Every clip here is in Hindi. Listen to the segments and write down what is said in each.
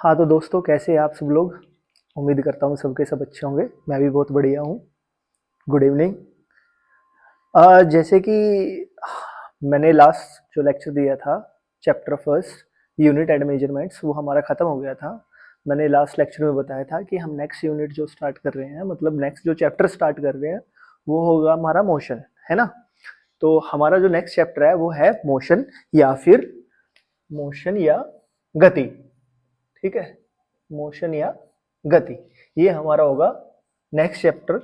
हाँ तो दोस्तों, कैसे हैं आप सब लोग। उम्मीद करता हूँ सबके सब अच्छे होंगे। मैं भी बहुत बढ़िया हूँ। Good evening. जैसे कि मैंने लास्ट जो लेक्चर दिया था, chapter first unit and measurements, वो हमारा ख़त्म हो गया था। मैंने लास्ट लेक्चर में बताया था कि हम नेक्स्ट यूनिट जो स्टार्ट कर रहे हैं, मतलब नेक्स्ट जो चैप्टर स्टार्ट कर रहे हैं, वो होगा हमारा मोशन, है ना। तो हमारा जो नेक्स्ट चैप्टर है वो है मोशन या गति। ठीक है, मोशन या गति, ये हमारा होगा नेक्स्ट चैप्टर।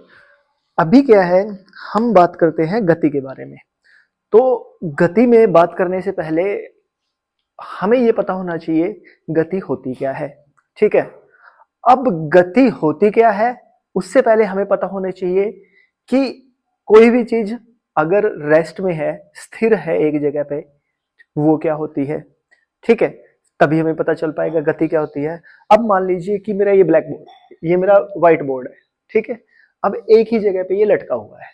अभी क्या है, हम बात करते हैं गति के बारे में। तो गति में बात करने से पहले हमें ये पता होना चाहिए गति होती क्या है। ठीक है, अब गति होती क्या है उससे पहले हमें पता होना चाहिए कि कोई भी चीज अगर रेस्ट में है, स्थिर है एक जगह पे, वो क्या होती है। ठीक है, तभी हमें पता चल पाएगा गति क्या होती है। अब मान लीजिए कि मेरा ये ब्लैक बोर्ड, ये मेरा व्हाइट बोर्ड है। ठीक है, अब एक ही जगह पे ये लटका हुआ है,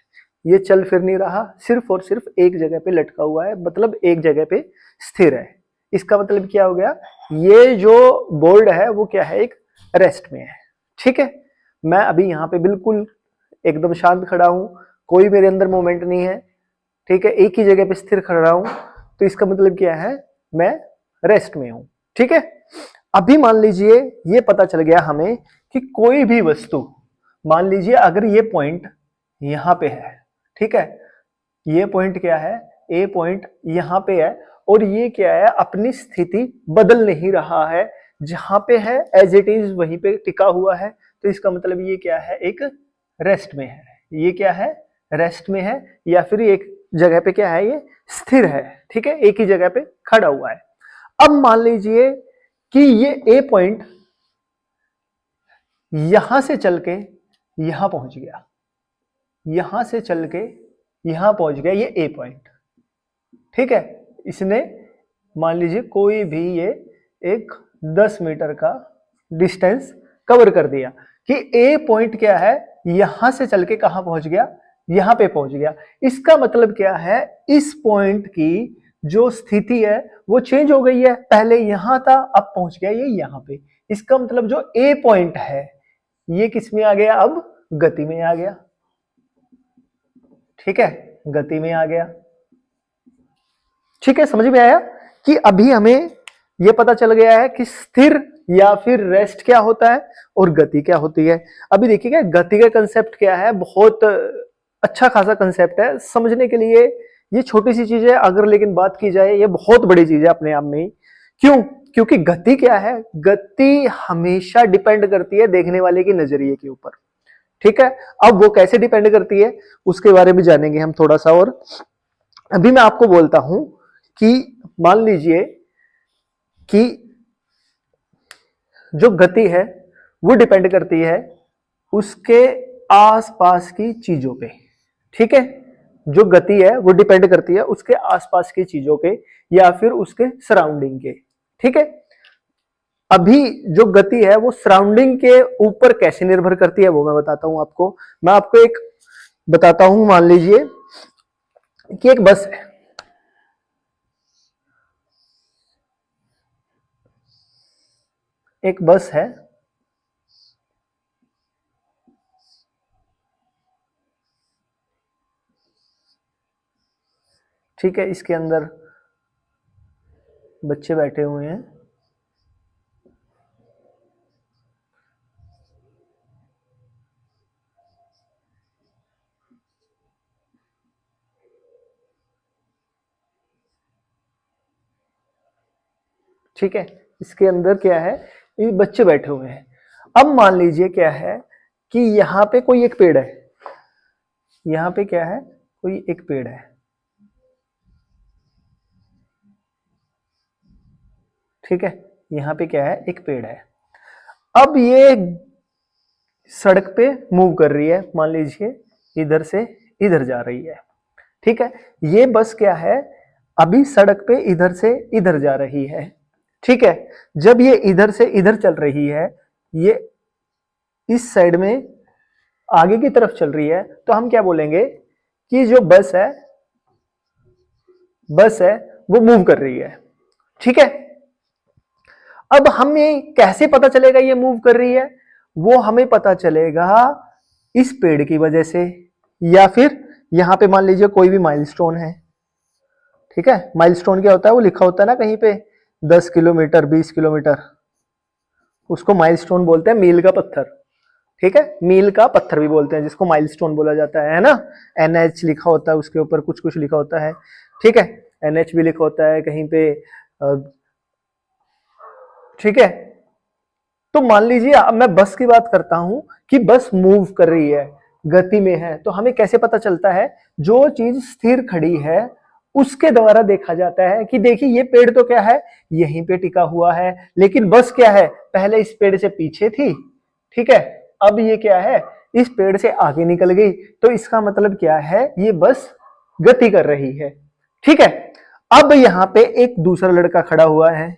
ये चल फिर नहीं रहा, सिर्फ और सिर्फ एक जगह पे लटका हुआ है, मतलब एक जगह पे स्थिर है। इसका मतलब क्या हो गया, ये जो बोर्ड है वो क्या है, एक रेस्ट में है। ठीक है, मैं अभी यहाँ पे बिल्कुल एकदम शांत खड़ा हूं, कोई मेरे अंदर मूवमेंट नहीं है। ठीक है, एक ही जगह पे स्थिर खड़ा हूं, तो इसका मतलब क्या है, मैं रेस्ट में हूं। ठीक है, अभी मान लीजिए ये पता चल गया हमें कि कोई भी वस्तु, मान लीजिए अगर ये पॉइंट यहां पे है, ठीक है, ये पॉइंट क्या है, ए पॉइंट यहां पे है, और ये क्या है, अपनी स्थिति बदल नहीं रहा है, जहां पे है एज इट इज वहीं पे टिका हुआ है। तो इसका मतलब ये क्या है, एक रेस्ट में है। ये क्या है, रेस्ट में है, या फिर एक जगह पे क्या है, ये स्थिर है। ठीक है, एक ही जगह पे खड़ा हुआ है। अब मान लीजिए कि ये ए पॉइंट यहां से चल के यहां पहुंच गया, यहां से चल के यहां पहुंच गया ये ए पॉइंट। ठीक है, इसने मान लीजिए कोई भी ये एक 10 मीटर का डिस्टेंस कवर कर दिया कि ए पॉइंट क्या है, यहां से चल के कहां पहुंच गया, यहां पे पहुंच गया। इसका मतलब क्या है, इस पॉइंट की जो स्थिति है वो चेंज हो गई है, पहले यहां था अब पहुंच गया ये यहां पे। इसका मतलब जो ए पॉइंट है ये किस में आ गया, अब गति में आ गया। ठीक है, गति में आ गया। ठीक है, समझ में आया कि अभी हमें यह पता चल गया है कि स्थिर या फिर रेस्ट क्या होता है और गति क्या होती है। अभी देखिएगा गति का कंसेप्ट क्या है, बहुत अच्छा खासा कंसेप्ट है समझने के लिए। ये छोटी सी चीज है अगर, लेकिन बात की जाए ये बहुत बड़ी चीज है अपने आप में ही। क्यों, क्योंकि गति क्या है, गति हमेशा डिपेंड करती है देखने वाले की नजरिए के ऊपर। ठीक है, अब वो कैसे डिपेंड करती है उसके बारे में जानेंगे हम थोड़ा सा। और अभी मैं आपको बोलता हूं कि मान लीजिए कि जो गति है वो डिपेंड करती है उसके आसपास की चीजों पे। ठीक है, जो गति है वो डिपेंड करती है उसके आसपास की चीजों पे या फिर उसके सराउंडिंग के। ठीक है, अभी जो गति है वो सराउंडिंग के ऊपर कैसे निर्भर करती है वो मैं बताता हूं आपको। मैं आपको एक बताता हूं, मान लीजिए कि एक बस है, एक बस है। ठीक है, इसके अंदर बच्चे बैठे हुए हैं। ठीक है, इसके अंदर क्या है, ये बच्चे बैठे हुए हैं। अब मान लीजिए क्या है कि यहां पे कोई एक पेड़ है, यहां पे क्या है, कोई एक पेड़ है। ठीक है, यहां पे क्या है, एक पेड़ है। अब ये सड़क पे मूव कर रही है, मान लीजिए इधर से इधर जा रही है। ठीक है, ये बस क्या है, अभी सड़क पे इधर से इधर जा रही है। ठीक है, जब ये इधर से इधर चल रही है, ये इस साइड में आगे की तरफ चल रही है, तो हम क्या बोलेंगे कि जो बस है वो मूव कर रही है। ठीक है, अब हमें कैसे पता चलेगा ये मूव कर रही है? वो हमें पता चलेगा इस पेड़ की वजह से, या फिर यहां पे मान लीजिए कोई भी माइलस्टोन है, ठीक है। माइलस्टोन क्या होता है? वो लिखा होता है ना कहीं पे 10 किलोमीटर 20 किलोमीटर, उसको माइलस्टोन बोलते हैं, मील का पत्थर, ठीक है। मील का पत्थर भी बोलते हैं जिसको माइलस्टोन बोला जाता है ना। NH लिखा होता है उसके ऊपर, कुछ कुछ लिखा होता है, ठीक है। NH भी लिखा होता है कहीं पे, ठीक है। तो मान लीजिए अब मैं बस की बात करता हूं कि बस मूव कर रही है, गति में है, तो हमें कैसे पता चलता है? जो चीज स्थिर खड़ी है उसके द्वारा देखा जाता है कि देखिए ये पेड़ तो क्या है, यहीं पे टिका हुआ है, लेकिन बस क्या है, पहले इस पेड़ से पीछे थी, ठीक है, अब ये क्या है, इस पेड़ से आगे निकल गई, तो इसका मतलब क्या है, ये बस गति कर रही है, ठीक है। अब यहां पे एक दूसरा लड़का खड़ा हुआ है,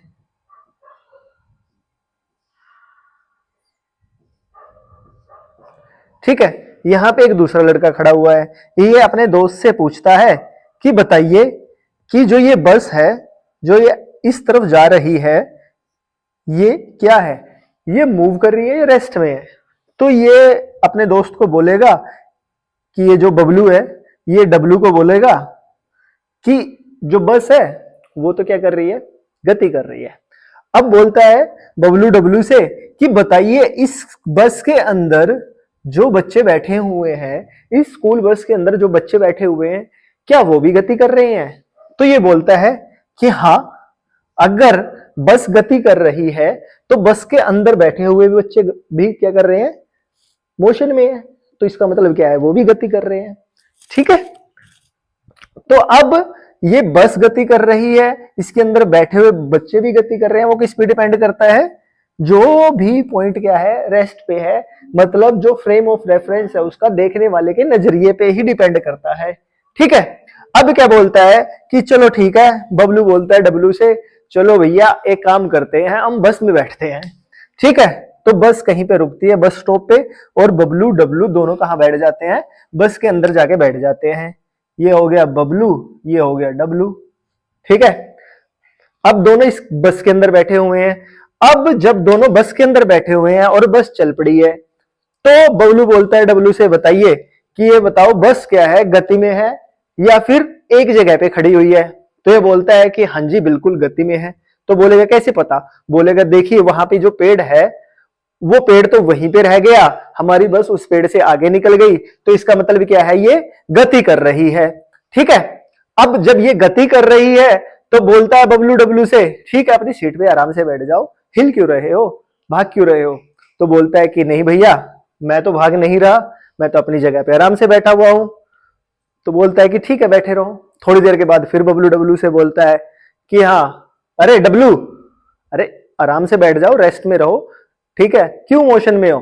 ठीक है। यहां पे एक दूसरा लड़का खड़ा हुआ है, ये अपने दोस्त से पूछता है कि बताइए कि जो ये बस है, जो ये इस तरफ जा रही है, ये क्या है, ये मूव कर रही है या रेस्ट में है? तो ये अपने दोस्त को बोलेगा कि ये जो बबलू है, ये डब्लू को बोलेगा कि जो बस है वो तो क्या कर रही है, गति कर रही है। अब बोलता है बबलू डब्लू से कि बताइए इस बस के अंदर जो बच्चे बैठे हुए हैं, इस स्कूल बस के अंदर जो बच्चे बैठे हुए हैं, क्या वो भी गति कर रहे हैं? तो ये बोलता है कि हाँ, अगर बस गति कर रही है तो बस के अंदर बैठे हुए भी बच्चे भी क्या कर रहे हैं, मोशन में है, तो इसका मतलब क्या है, वो भी गति कर रहे हैं, ठीक है। तो अब ये बस गति कर रही है, इसके अंदर बैठे हुए बच्चे भी गति कर रहे हैं, वो किस पे डिपेंड करता है, जो भी पॉइंट क्या है, रेस्ट पे है, मतलब जो फ्रेम ऑफ रेफरेंस है उसका देखने वाले के नजरिए पे ही डिपेंड करता है, ठीक है। अब क्या बोलता है कि चलो ठीक है, बबलू बोलता है डब्लू से, चलो भैया एक काम करते हैं, हम बस में बैठते हैं, ठीक है। तो बस कहीं पे रुकती है, बस स्टॉप पे, और बबलू डब्लू दोनों कहां बैठ जाते हैं, बस के अंदर जाके बैठ जाते हैं। ये हो गया बबलू, ये हो गया डब्लू, ठीक है। अब दोनों इस बस के अंदर बैठे हुए हैं। अब जब दोनों बस के अंदर बैठे हुए हैं और बस चल पड़ी है, तो बबलू बोलता है डब्लू से, बताइए कि ये बताओ बस क्या है, गति में है या फिर एक जगह पे खड़ी हुई है? तो ये बोलता है कि हाँ जी बिल्कुल गति में है। तो बोलेगा कैसे पता? बोलेगा देखिए वहां पे जो पेड़ है, वो पेड़ तो वहीं पे रह गया, हमारी बस उस पेड़ से आगे निकल गई, तो इसका मतलब क्या है, ये गति कर रही है, ठीक है। अब जब ये गति कर रही है तो बोलता है बबलू डब्लू से, ठीक है अपनी सीट पे आराम से बैठ जाओ, हिल क्यों रहे हो, भाग क्यों रहे हो? तो बोलता है कि नहीं भैया, मैं तो भाग नहीं रहा, मैं तो अपनी जगह पे आराम से बैठा हुआ हूं। तो बोलता है कि ठीक है बैठे रहो। थोड़ी देर के बाद फिर बबलू डब्लू से बोलता है कि हाँ, अरे डब्लू, अरे आराम से बैठ जाओ, रेस्ट में रहो, ठीक है, क्यों मोशन में हो,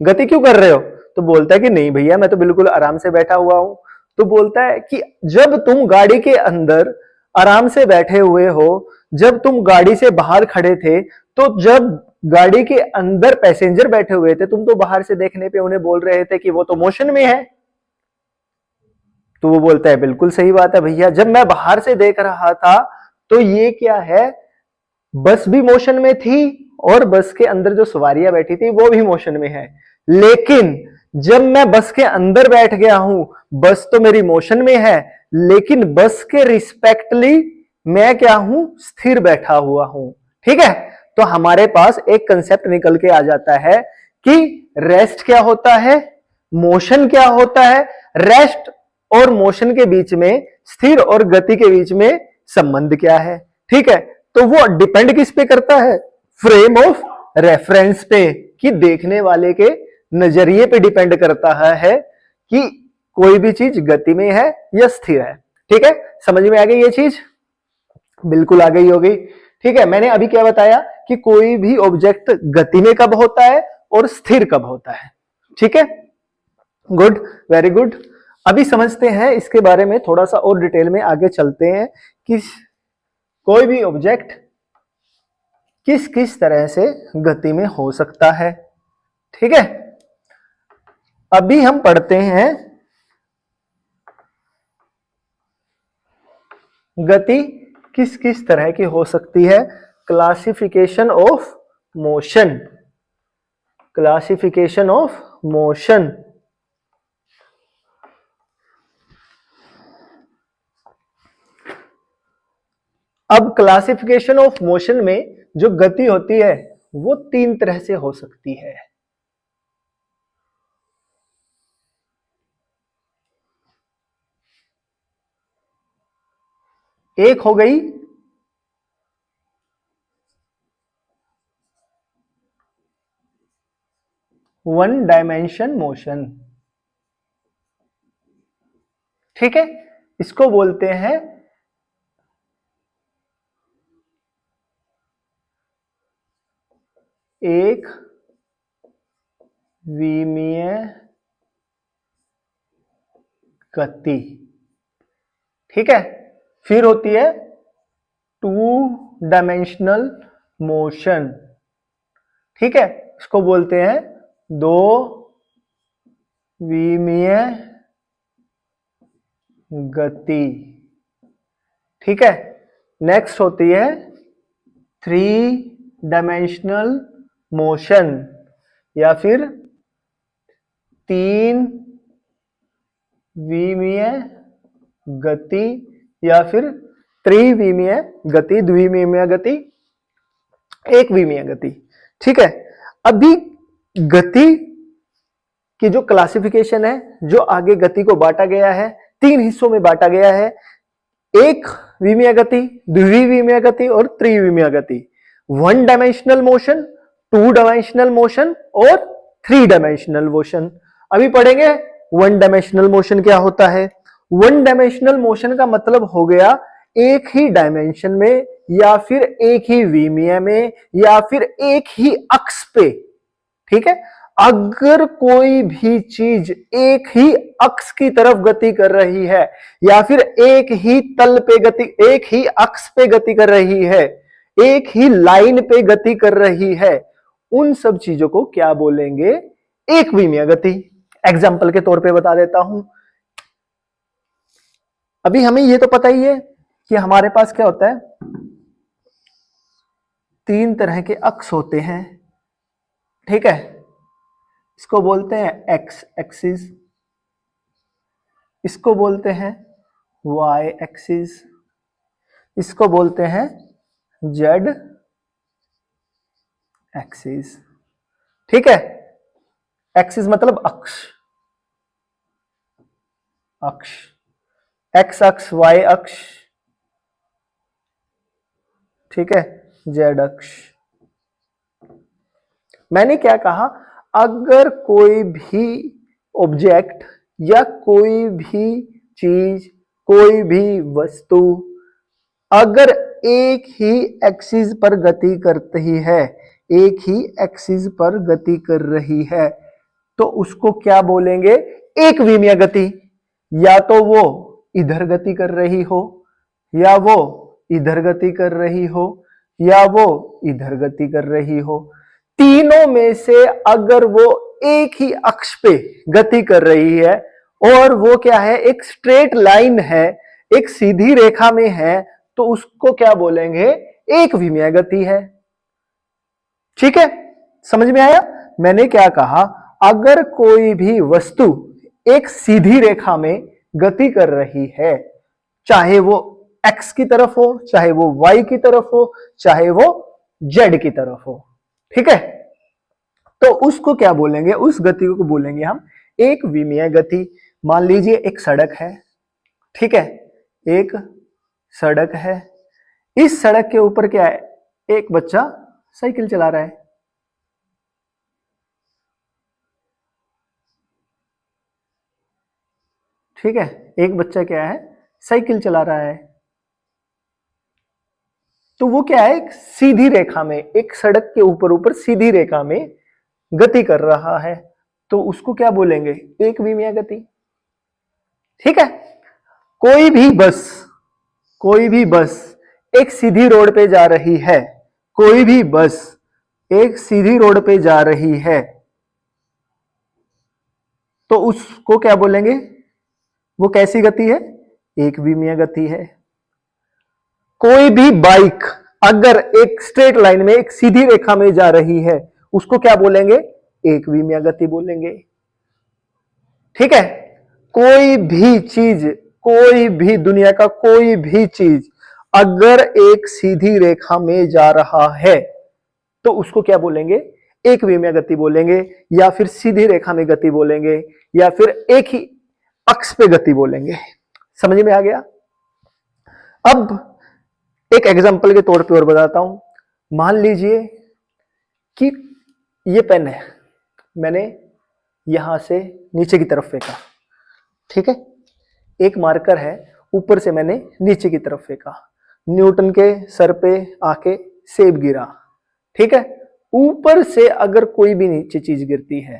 गति क्यों कर रहे हो? तो बोलता है कि नहीं भैया, मैं तो बिल्कुल आराम से बैठा हुआ हूं। तो बोलता है कि जब तुम गाड़ी के अंदर आराम से बैठे हुए हो, जब तुम गाड़ी से बाहर खड़े थे, तो जब गाड़ी के अंदर पैसेंजर बैठे हुए थे, तुम तो बाहर से देखने पे उन्हें बोल रहे थे कि वो तो मोशन में है। तो वो बोलता है बिल्कुल सही बात है भैया, जब मैं बाहर से देख रहा था तो ये क्या है, बस भी मोशन में थी और बस के अंदर जो सवारियां बैठी थी वो भी मोशन में है, लेकिन जब मैं बस के अंदर बैठ गया हूं, बस तो मेरी मोशन में है, लेकिन बस के रिस्पेक्टली मैं क्या हूं, स्थिर बैठा हुआ हूं, ठीक है। तो हमारे पास एक कंसेप्ट निकल के आ जाता है कि रेस्ट क्या होता है, मोशन क्या होता है, रेस्ट और मोशन के बीच में, स्थिर और गति के बीच में संबंध क्या है, ठीक है। तो वो डिपेंड किस पे करता है, फ्रेम ऑफ रेफरेंस पे, कि देखने वाले के नजरिए पे डिपेंड करता है कि कोई भी चीज गति में है या स्थिर है, ठीक है। समझ में आ गई ये चीज? बिल्कुल आ गई होगी, ठीक है। मैंने अभी क्या बताया कि कोई भी ऑब्जेक्ट गति में कब होता है और स्थिर कब होता है, ठीक है। Good, very good. अभी समझते हैं इसके बारे में थोड़ा सा और डिटेल में, आगे चलते हैं कि कोई भी ऑब्जेक्ट किस किस तरह से गति में हो सकता है, ठीक है। अभी हम पढ़ते हैं गति किस किस तरह की हो सकती है। Classification of motion, classification of motion. अब क्लासिफिकेशन ऑफ मोशन में जो गति होती है वो तीन तरह से हो सकती है। एक हो गई वन डायमेंशन मोशन, ठीक है, इसको बोलते हैं एक विमीय गति, ठीक है। फिर होती है टू डायमेंशनल मोशन, ठीक है, इसको बोलते हैं दो विमीय गति, ठीक है। नेक्स्ट होती है थ्री डायमेंशनल मोशन या फिर तीन विमीय गति या फिर त्रिविमीय गति, द्विविमीय गति, एक विमीय गति, ठीक है। अभी गति की जो क्लासिफिकेशन है, जो आगे गति को बांटा गया है, तीन हिस्सों में बांटा गया है, एक विमीय गति, द्विविमीय गति और त्रिविमीय गति। One dimensional motion, to dimensional motion और थ्री डायमेंशनल मोशन। अभी पढ़ेंगे वन डायमेंशनल मोशन क्या होता है। वन डायमेंशनल मोशन का मतलब हो गया एक ही डायमेंशन में या फिर एक ही विमीय में या फिर एक ही अक्ष पे, ठीक है। अगर कोई भी चीज एक ही अक्ष की तरफ गति कर रही है या फिर एक ही तल पे गति, एक ही अक्ष पे गति कर रही है, एक ही लाइन पे गति कर रही है, उन सब चीजों को क्या बोलेंगे, एक विमीय गति। एग्जाम्पल के तौर पे बता देता हूं। अभी हमें यह तो पता ही है कि हमारे पास क्या होता है, तीन तरह के अक्ष होते हैं, ठीक है। इसको बोलते हैं एक्स एक्सिस, इसको बोलते हैं वाई एक्सिस, इसको बोलते हैं जेड एक्सिस, ठीक है। एक्सिस मतलब अक्ष, अक्ष, एक्स अक्ष, वाई अक्ष, ठीक है, जेड अक्ष। मैंने क्या कहा, अगर कोई भी ऑब्जेक्ट या कोई भी चीज, कोई भी वस्तु अगर एक ही एक्सिस पर गति करती है, एक ही एक्सिस पर गति कर रही है, तो उसको क्या बोलेंगे, एक विमीय गति। या तो वो इधर गति कर रही हो, या वो इधर गति कर रही हो, या वो इधर गति कर रही हो। तीनों में से अगर वो एक ही अक्ष पे गति कर रही है और वो क्या है, एक स्ट्रेट लाइन है, एक सीधी रेखा में है, तो उसको क्या बोलेंगे, एक विमीय गति है, ठीक है। समझ में आया मैंने क्या कहा, अगर कोई भी वस्तु एक सीधी रेखा में गति कर रही है, चाहे वो एक्स की तरफ हो, चाहे वो वाई की तरफ हो, चाहे वो जेड की तरफ हो, ठीक है, तो उसको क्या बोलेंगे, उस गति को बोलेंगे हम एक विमीय गति। मान लीजिए एक सड़क है, ठीक है, एक सड़क है, इस सड़क के ऊपर क्या है, एक बच्चा साइकिल चला रहा है, ठीक है, एक बच्चा क्या है, साइकिल चला रहा है। तो वो क्या है, एक सीधी रेखा में, एक सड़क के ऊपर ऊपर सीधी रेखा में गति कर रहा है, तो उसको क्या बोलेंगे, एक विमीय गति, ठीक है। कोई भी बस, कोई भी बस एक सीधी रोड पे जा रही है, कोई भी बस एक सीधी रोड पे जा रही है, तो उसको क्या बोलेंगे, वो कैसी गति है, एक विमीय गति है। कोई भी बाइक अगर एक स्ट्रेट लाइन में, एक सीधी रेखा में जा रही है, उसको क्या बोलेंगे? एक विमीय गति बोलेंगे। ठीक है, कोई भी चीज, कोई भी दुनिया का कोई भी चीज अगर एक सीधी रेखा में जा रहा है तो उसको क्या बोलेंगे? एक विमीय गति बोलेंगे, या फिर सीधी रेखा में गति बोलेंगे, या फिर एक ही अक्ष पे गति बोलेंगे। समझ में आ गया? अब एक एग्जांपल के तौर पे और बताता हूं। मान लीजिए कि ये पेन है, मैंने यहां से नीचे की तरफ फेंका। ठीक है, एक मार्कर है, ऊपर से मैंने नीचे की तरफ फेंका, न्यूटन के सर पे आके सेब गिरा। ठीक है, ऊपर से अगर कोई भी नीचे चीज गिरती है,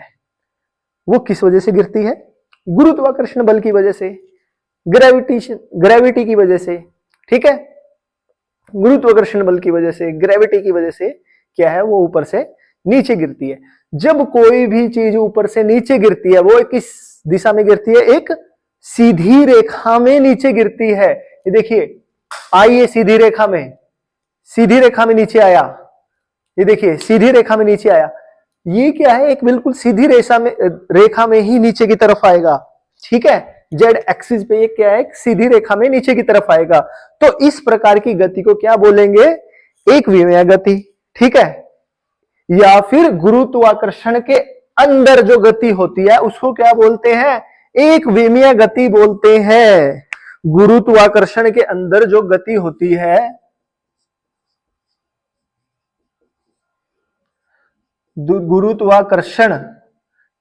वो किस वजह से गिरती है? गुरुत्वाकर्षण बल की वजह से, ग्रेविटी की वजह से। ठीक है, गुरुत्वाकर्षण बल की वजह से, ग्रेविटी की वजह से क्या है, वो ऊपर से नीचे गिरती है। जब कोई भी चीज ऊपर से नीचे गिरती है, वो किस दिशा में गिरती है? एक सीधी रेखा में नीचे गिरती है। ये देखिए, आइए सीधी रेखा में, सीधी रेखा में नीचे आया। ये देखिए, सीधी रेखा में नीचे आया। ये क्या है? एक बिल्कुल सीधी रेखा में ही नीचे की तरफ आएगा। ठीक है, जेड एक्सिस पे ये क्या है? सीधी रेखा में नीचे की तरफ आएगा। तो इस प्रकार की गति को क्या बोलेंगे? एक विमीय गति। ठीक है, या फिर गुरुत्वाकर्षण के अंदर जो गति होती है उसको क्या बोलते हैं? एक विमीय गति बोलते हैं। गुरुत्वाकर्षण के अंदर जो गति होती है, गुरुत्वाकर्षण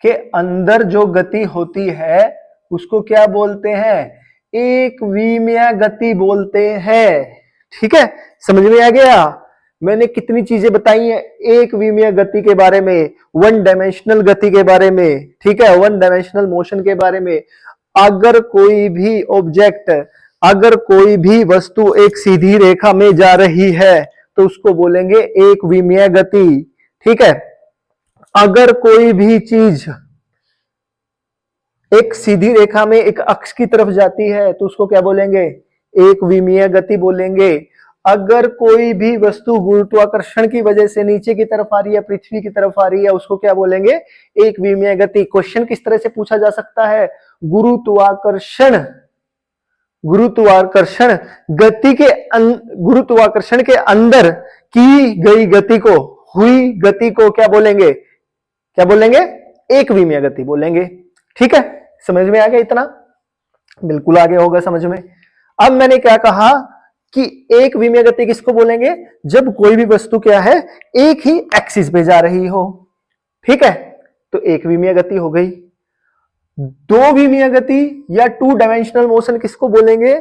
के अंदर जो गति होती है उसको क्या बोलते हैं? एक विमीय गति बोलते हैं। ठीक है, समझ में आ गया? मैंने कितनी चीजें बताई हैं एक विमीय गति के बारे में, वन डायमेंशनल गति के बारे में। ठीक है, वन डायमेंशनल मोशन के बारे में। अगर कोई भी ऑब्जेक्ट, अगर कोई भी वस्तु एक सीधी रेखा में जा रही है तो उसको बोलेंगे एक विमीय गति। ठीक है, अगर कोई भी चीज एक सीधी रेखा में एक अक्ष की तरफ जाती है तो उसको क्या बोलेंगे? एक विमीय गति बोलेंगे। अगर कोई भी वस्तु गुरुत्वाकर्षण की वजह से नीचे की तरफ आ रही है, पृथ्वी की तरफ आ रही है, उसको क्या बोलेंगे? एक विमीय गति। क्वेश्चन किस तरह से पूछा जा सकता है? गुरुत्वाकर्षण गति के गुरुत्वाकर्षण के अंदर की गई गति को, हुई गति को क्या बोलेंगे? क्या बोलेंगे? एक विमीय गति बोलेंगे। ठीक है, समझ में आ गया इतना? बिल्कुल आगे होगा समझ में। अब मैंने क्या कहा कि एक विमीय गति किसको बोलेंगे? जब कोई भी वस्तु क्या है, एक ही एक्सिस पे जा रही हो। ठीक है, तो एक विमीय गति हो गई। दो विमीय गति या टू डायमेंशनल मोशन किसको बोलेंगे?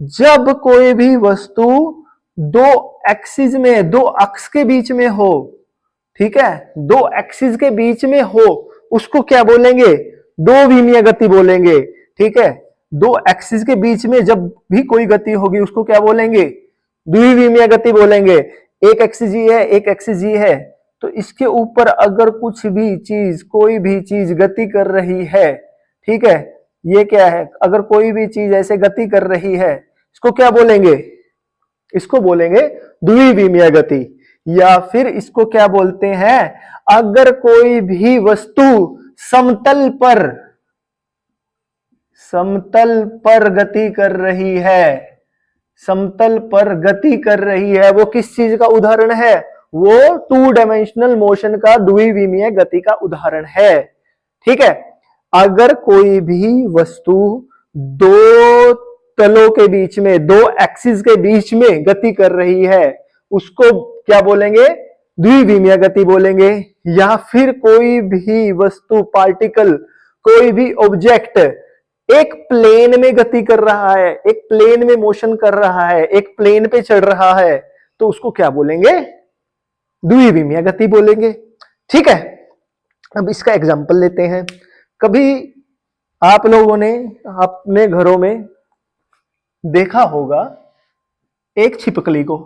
जब कोई भी वस्तु दो एक्सिस में, दो अक्ष के बीच में हो। ठीक है, दो एक्सिस के बीच में हो, उसको क्या बोलेंगे? दो विमीय गति बोलेंगे। ठीक है, दो एक्सिस के बीच में जब भी कोई गति होगी उसको क्या बोलेंगे? द्विविमीय गति बोलेंगे। एक एक्सिस ये है, एक एक्सिस ये है, तो इसके ऊपर अगर कुछ भी चीज, कोई भी चीज गति कर रही है, ठीक है, ये क्या है? अगर कोई भी चीज ऐसे गति कर रही है, इसको क्या बोलेंगे? इसको बोलेंगे द्विविमीय गति। या फिर इसको क्या बोलते हैं? अगर कोई भी वस्तु समतल पर गति कर रही है, समतल पर गति कर रही है, वो किस चीज का उदाहरण है? वो टू डायमेंशनल मोशन का, द्विविमीय गति का उदाहरण है। ठीक है, अगर कोई भी वस्तु दो तलों के बीच में, दो एक्सिस के बीच में गति कर रही है, उसको क्या बोलेंगे? द्विविमीय गति बोलेंगे। या फिर कोई भी वस्तु, पार्टिकल, कोई भी ऑब्जेक्ट एक प्लेन में गति कर रहा है, एक प्लेन में मोशन कर रहा है, एक प्लेन पे चढ़ रहा है, तो उसको क्या बोलेंगे? द्विविमीय गति बोलेंगे। ठीक है, अब इसका एग्जांपल लेते हैं। कभी आप लोगों ने अपने घरों में देखा होगा एक छिपकली को।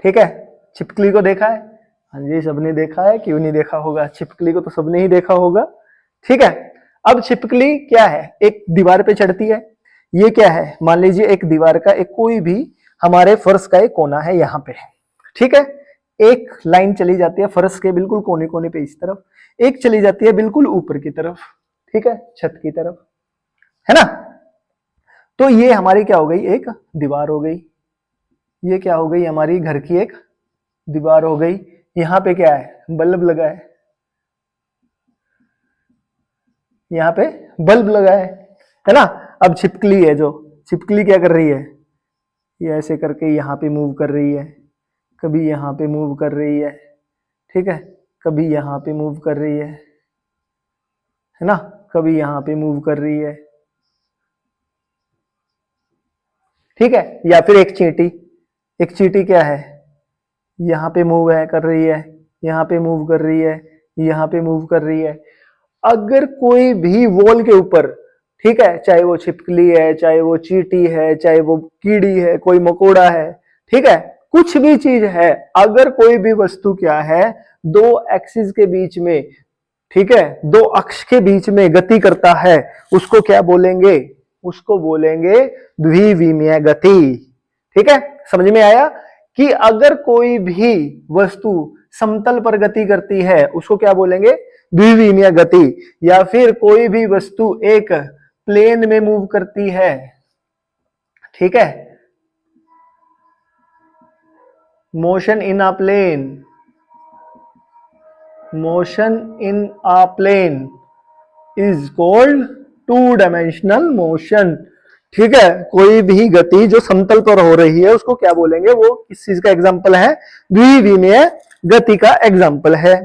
ठीक है, छिपकली को देखा है? हाँ जी, सबने देखा है, क्यों नहीं देखा होगा? छिपकली को तो सबने ही देखा होगा। ठीक है, अब छिपकली क्या है? एक दीवार पे चढ़ती है। ये क्या है? मान लीजिए एक दीवार का एक कोई भी हमारे फर्श का एक कोना है यहाँ पे, ठीक है। एक लाइन चली जाती है फर्श के बिल्कुल कोने कोने पे इस तरफ, एक चली जाती है बिल्कुल ऊपर की तरफ, ठीक है, छत की तरफ, है ना। तो ये हमारी क्या हो गई, एक दीवार हो गई। ये क्या हो गई, हमारी घर की एक दीवार हो गई। यहाँ पे क्या है, बल्ब लगा है, यहाँ पे बल्ब लगा है ना। अब छिपकली है, जो छिपकली क्या कर रही है, ये ऐसे करके यहाँ पे मूव कर रही है, कभी यहाँ पे मूव कर रही है, ठीक है, कभी यहाँ पे मूव कर रही है ना, कभी यहाँ पे मूव कर रही है, ठीक है। या फिर एक चींटी, एक चींटी क्या है, यहाँ पे मूव है कर रही है, यहाँ पे मूव कर रही है, यहाँ पे मूव कर रही है। अगर कोई भी वॉल के ऊपर, ठीक है, चाहे वो छिपकली है, चाहे वो चींटी है, चाहे वो कीड़ी है, कोई मकोड़ा है, ठीक है, कुछ भी चीज है, अगर कोई भी वस्तु क्या है, दो एक्सिस के बीच में, ठीक है, दो अक्ष के बीच में गति करता है, उसको क्या बोलेंगे, उसको बोलेंगे द्विविमीय गति, ठीक है। समझ में आया कि अगर कोई भी वस्तु समतल पर गति करती है उसको क्या बोलेंगे, द्विविमीय गति। या फिर कोई भी वस्तु एक प्लेन में मूव करती है, ठीक है, motion in a plane, motion in a plane is called two dimensional motion, ठीक है। कोई भी गति जो समतल पर हो रही है उसको क्या बोलेंगे, वो किस चीज का एग्जाम्पल है, द्विविमीय गति का एग्जाम्पल है,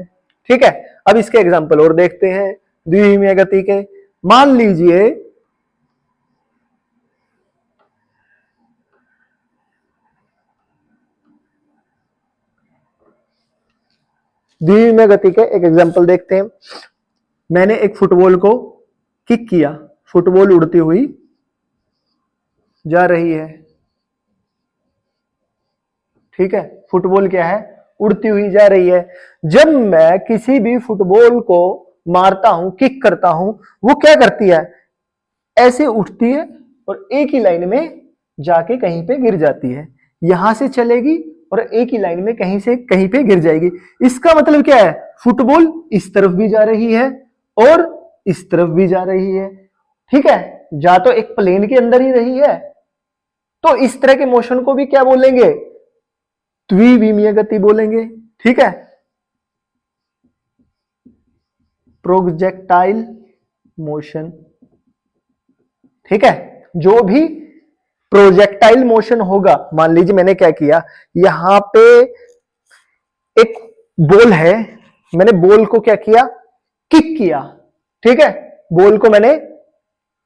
ठीक है। अब इसके एग्जाम्पल और देखते हैं द्विविमीय गति के। मान लीजिए द्विविमीय गति के एक एग्जाम्पल देखते हैं। मैंने एक फुटबॉल को किक किया, फुटबॉल उड़ती हुई जा रही है, ठीक है, फुटबॉल क्या है, उड़ती हुई जा रही है। जब मैं किसी भी फुटबॉल को मारता हूं, किक करता हूं, वो क्या करती है, ऐसे उठती है और एक ही लाइन में जाके कहीं पे गिर जाती है, यहां से चलेगी और एक ही लाइन में कहीं से कहीं पे गिर जाएगी। इसका मतलब क्या है, फुटबॉल इस तरफ भी जा रही है और इस तरफ भी जा रही है, ठीक है, जा तो एक प्लेन के अंदर ही रही है। तो इस तरह के मोशन को भी क्या बोलेंगे, द्विविमीय गति बोलेंगे, ठीक है, प्रोजेक्टाइल मोशन, ठीक है। जो भी प्रोजेक्टाइल मोशन होगा, मान लीजिए मैंने क्या किया, यहां पे एक बॉल है, मैंने बॉल को क्या किया, किक किया, ठीक है, बॉल को मैंने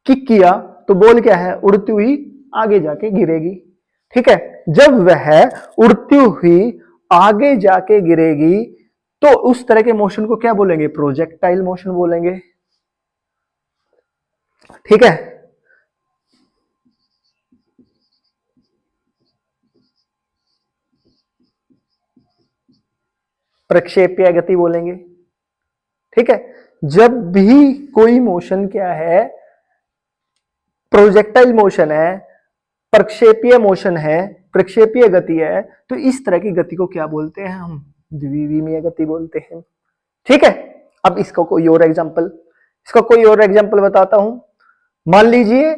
किक किया, तो बॉल क्या है, उड़ती हुई आगे जाके गिरेगी, ठीक है। जब वह उड़ती हुई आगे जाके गिरेगी तो उस तरह के मोशन को क्या बोलेंगे, प्रोजेक्टाइल मोशन बोलेंगे, ठीक है। प्रक्षेपीय गति बोलेंगे, ठीक है। जब भी कोई मोशन क्या है, प्रोजेक्टाइल मोशन है, प्रक्षेपीय मोशन है, प्रक्षेपीय गति है, तो इस तरह की गति को क्या बोलते हैं, हम द्विविमीय गति बोलते हैं, ठीक है। अब इसका कोई और एग्जांपल, इसका कोई और एग्जांपल बताता हूं। मान लीजिए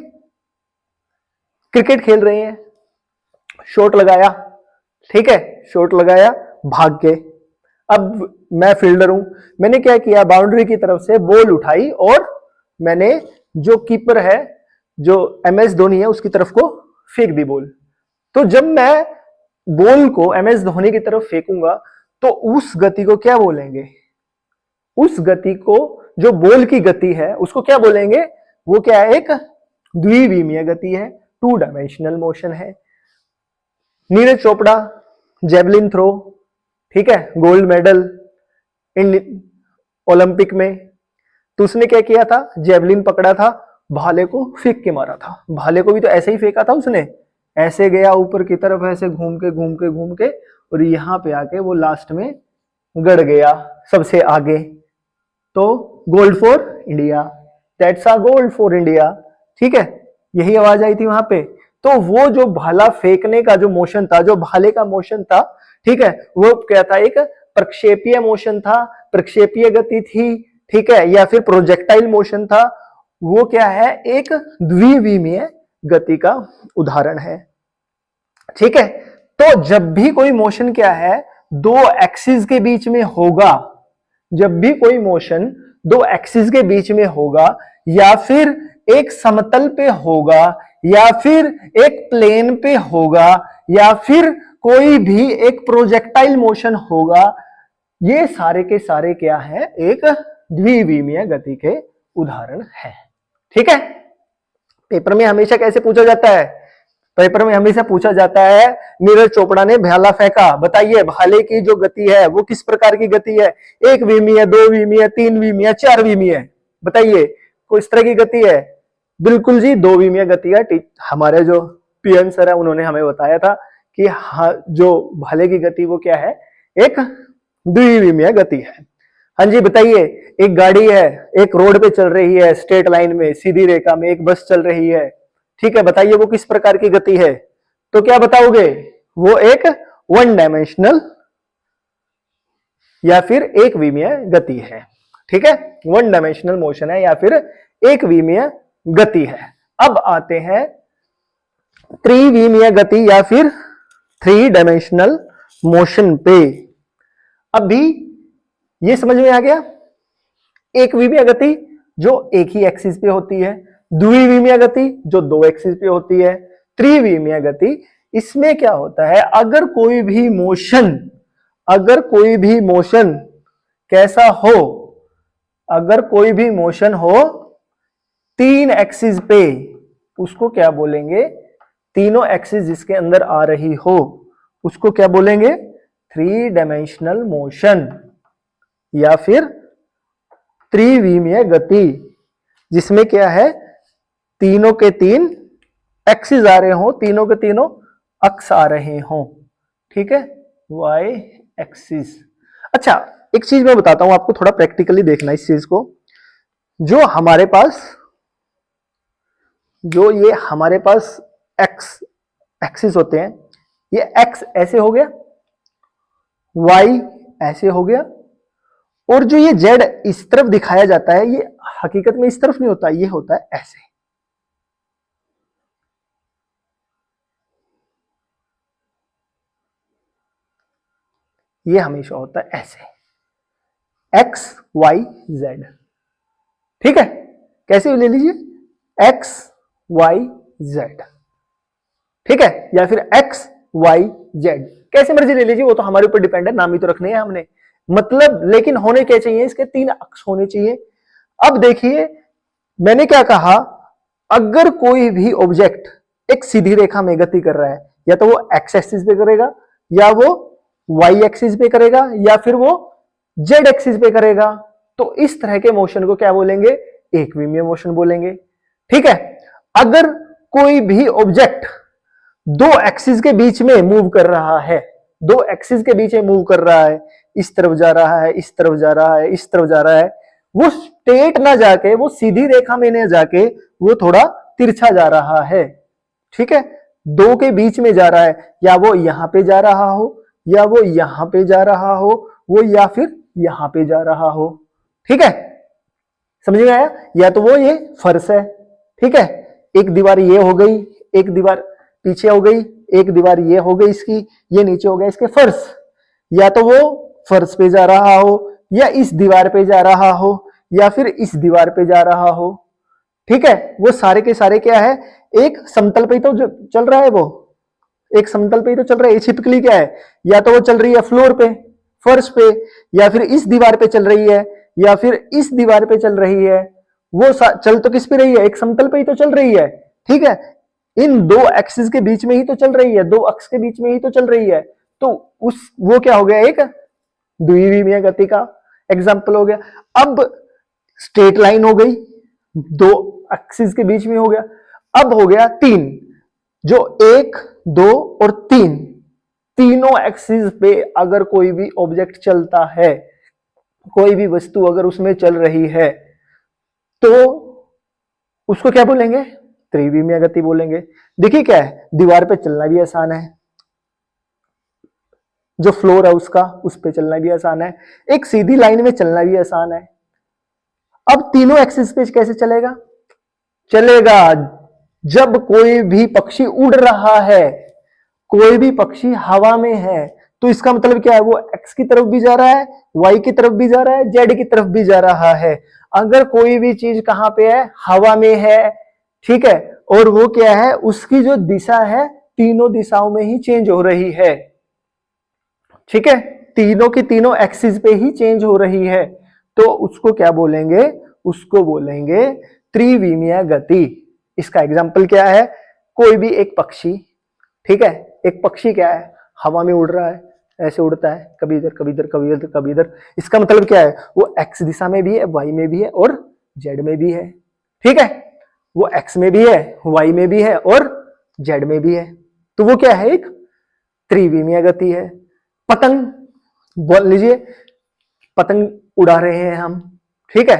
क्रिकेट खेल रहे हैं, शॉट लगाया, ठीक है, शॉट लगाया, भाग गए। अब मैं फील्डर हूं, मैंने क्या किया, बाउंड्री की तरफ से बॉल उठाई और मैंने जो कीपर है, जो MS धोनी है, उसकी तरफ को फेंक दी बॉल। तो जब मैं बॉल को MS धोनी की तरफ फेंकूंगा तो उस गति को क्या बोलेंगे, उस गति को, जो बॉल की गति है, उसको क्या बोलेंगे, वो क्या है, एक द्विविमीय गति है, टू डायमेंशनल मोशन है। नीरज चोपड़ा जेवलिन थ्रो, ठीक है, गोल्ड मेडल इन ओलंपिक में, तो उसने क्या किया था, जेवलिन पकड़ा था, भाले को फेंक के मारा था। भाले को भी तो ऐसे ही फेंका था उसने, ऐसे गया ऊपर की तरफ, ऐसे घूम के घूम के घूम के, और यहाँ पे आके वो लास्ट में गड़ गया सबसे आगे। तो gold for India, that's a gold for India, ठीक है, यही आवाज आई थी वहां पे। तो वो जो भाला फेंकने का जो मोशन था, जो भाले का मोशन था, ठीक है, वो क्या था, एक प्रक्षेपीय मोशन था, प्रक्षेपीय गति थी, ठीक है, या फिर प्रोजेक्टाइल मोशन था, वो क्या है, एक द्विविमीय गति का उदाहरण है। ठीक है, तो जब भी कोई मोशन क्या है, दो एक्सिस के बीच में होगा, जब भी कोई मोशन दो एक्सिस के बीच में होगा, या फिर एक समतल पे होगा, या फिर एक प्लेन पे होगा, या फिर कोई भी एक प्रोजेक्टाइल मोशन होगा, ये सारे के सारे क्या है, एक द्विविमीय गति के उदाहरण है। ठीक है, पेपर में हमेशा कैसे पूछा जाता है, पेपर में हमेशा पूछा जाता है, नीरज चोपड़ा ने भाला फेंका, बताइए भाले की जो गति है वो किस प्रकार की गति है, एक विमीय, दो विमीय, तीन विमीय, चार विमीय, बताइए कोई इस तरह की गति है? बिल्कुल जी, दो विमीय गति है। हमारे जो पीएन सर है उन्होंने हमें बताया था कि जो भाले की गति वो क्या है, एक द्विविमीय गति है। हाँ जी बताइए, एक गाड़ी है, एक रोड पे चल रही है, स्ट्रेट लाइन में, सीधी रेखा में, एक बस चल रही है, ठीक है, बताइए वो किस प्रकार की गति है? तो क्या बताओगे, वो एक वन डायमेंशनल या फिर एक विमीय गति है। ठीक है, वन डायमेंशनल मोशन है या फिर एक विमीय गति है। अब आते हैं त्रिविमीय गति या फिर थ्री डायमेंशनल मोशन पे। अभी ये समझ में आ गया, एक विमीय गति जो एक ही एक्सिस पे होती है, द्विविमीय गति जो दो एक्सिस पे होती है, त्रिविमीय गति, इसमें क्या होता है, अगर कोई भी मोशन कैसा हो, अगर कोई भी मोशन हो तीन एक्सिस पे, उसको क्या बोलेंगे, तीनों एक्सिस जिसके अंदर आ रही हो उसको क्या बोलेंगे, थ्री डायमेंशनल मोशन या फिर त्रिविमीय गति, जिसमें क्या है, तीनों के तीन एक्सिस आ रहे हो, तीनों के तीनों अक्ष आ रहे हो। ठीक है, वाई एक्सिस। अच्छा, एक चीज मैं बताता हूं आपको, थोड़ा प्रैक्टिकली देखना इस चीज को। जो हमारे पास एक्स एक्सिस होते हैं, ये एक्स ऐसे हो गया, वाई ऐसे हो गया, और जो ये जेड इस तरफ दिखाया जाता है, ये हकीकत में इस तरफ नहीं होता, ये होता है ऐसे। ये हमेशा होता है ऐसे, एक्स वाई जेड। ठीक है, कैसे ले लीजिए, एक्स वाई जेड, ठीक है, या फिर एक्स वाई जेड, कैसे मर्जी ले लीजिए, वो तो हमारे ऊपर डिपेंड है, नाम ही तो रखने हैं हमने, मतलब लेकिन होने क्या चाहिए, इसके तीन अक्ष होने चाहिए। अब देखिए मैंने क्या कहा, अगर कोई भी ऑब्जेक्ट एक सीधी रेखा में गति कर रहा है, या तो वो एक्स एक्सिस पे करेगा, या वो वाई एक्सिस पे करेगा, या फिर वो जेड एक्सिस पे करेगा, तो इस तरह के मोशन को क्या बोलेंगे, एक विमीय मोशन बोलेंगे। ठीक है, अगर कोई भी ऑब्जेक्ट दो एक्सिस के बीच में मूव कर रहा है, दो एक्सिस के बीच में मूव कर रहा है, इस तरफ जा रहा है, इस तरफ जा रहा है, इस तरफ जा रहा है, वो स्ट्रेट ना जाके, वो सीधी रेखा में न जाके, वो थोड़ा तिरछा जा रहा है। ठीक है, दो के बीच में जा रहा है, या वो यहां पे जा रहा हो, या वो यहां पे जा रहा हो, वो या फिर यहां पे जा रहा हो। ठीक है, समझ में आया, या तो वो ये फर्श है, ठीक है, एक दीवार ये हो गई, एक दीवार पीछे हो गई, एक दीवार ये हो गई इसकी, ये नीचे हो गया इसके फर्श, या तो वो फर्श पे जा रहा हो, या इस दीवार पे जा रहा हो, या फिर इस दीवार पे जा रहा हो। ठीक है, वो सारे के सारे क्या है, एक समतल पे तो चल रहा है, वो एक समतल पे ही तो चल रहा है। ये छिपकली क्या है, या तो वो चल रही है फ्लोर पे, फर्श पे, या फिर इस दीवार पे चल रही है, या फिर इस दीवार पे चल रही है, वो चल तो किस पे रही है, एक समतल पे ही तो चल रही है। ठीक है, इन दो एक्सिस के बीच में ही तो चल रही है, दो अक्ष के बीच में ही तो चल रही है, तो वो क्या हो गया, एक द्विविमीय गति का एग्जाम्पल हो गया। अब स्ट्रेट लाइन हो गई, दो एक्सिस के बीच में हो गया। अब हो गया तीन, जो एक, दो और तीन, तीनों एक्सिस पे अगर कोई भी ऑब्जेक्ट चलता है, कोई भी वस्तु अगर उसमें चल रही है, तो उसको क्या बोलेंगे, त्रिविमीय गति बोलेंगे। देखिए क्या है, दीवार पे चलना भी आसान है, जो फ्लोर है उसका, उस पे चलना भी आसान है, एक सीधी लाइन में चलना भी आसान है। अब तीनों एक्सिस पे कैसे चलेगा? चलेगा जब कोई भी पक्षी उड़ रहा है, कोई भी पक्षी हवा में है, तो इसका मतलब क्या है, वो एक्स की तरफ भी जा रहा है, वाई की तरफ भी जा रहा है, जेड की तरफ भी जा रहा है। अगर कोई भी चीज कहां पे है, हवा में है, ठीक है, और वो क्या है, उसकी जो दिशा है तीनों दिशाओं में ही चेंज हो रही है, ठीक है, तीनों की तीनों एक्सिस पे ही चेंज हो रही है, तो उसको क्या बोलेंगे, उसको बोलेंगे त्रिविमीय गति। इसका एग्जाम्पल क्या है, कोई भी एक पक्षी, ठीक है, एक पक्षी क्या है, हवा में उड़ रहा है, ऐसे उड़ता है, कभी इधर कभी इधर कभी इधर कभी इधर। इसका मतलब क्या है, वो एक्स दिशा में भी है, वाई में भी है और जेड में भी है, ठीक है, वो एक्स में भी है, वाई में भी है और जेड में भी है, तो वो क्या है, एक त्रिविमीय गति है। पतंग बोल लीजिए, पतंग उड़ा रहे हैं हम, ठीक है,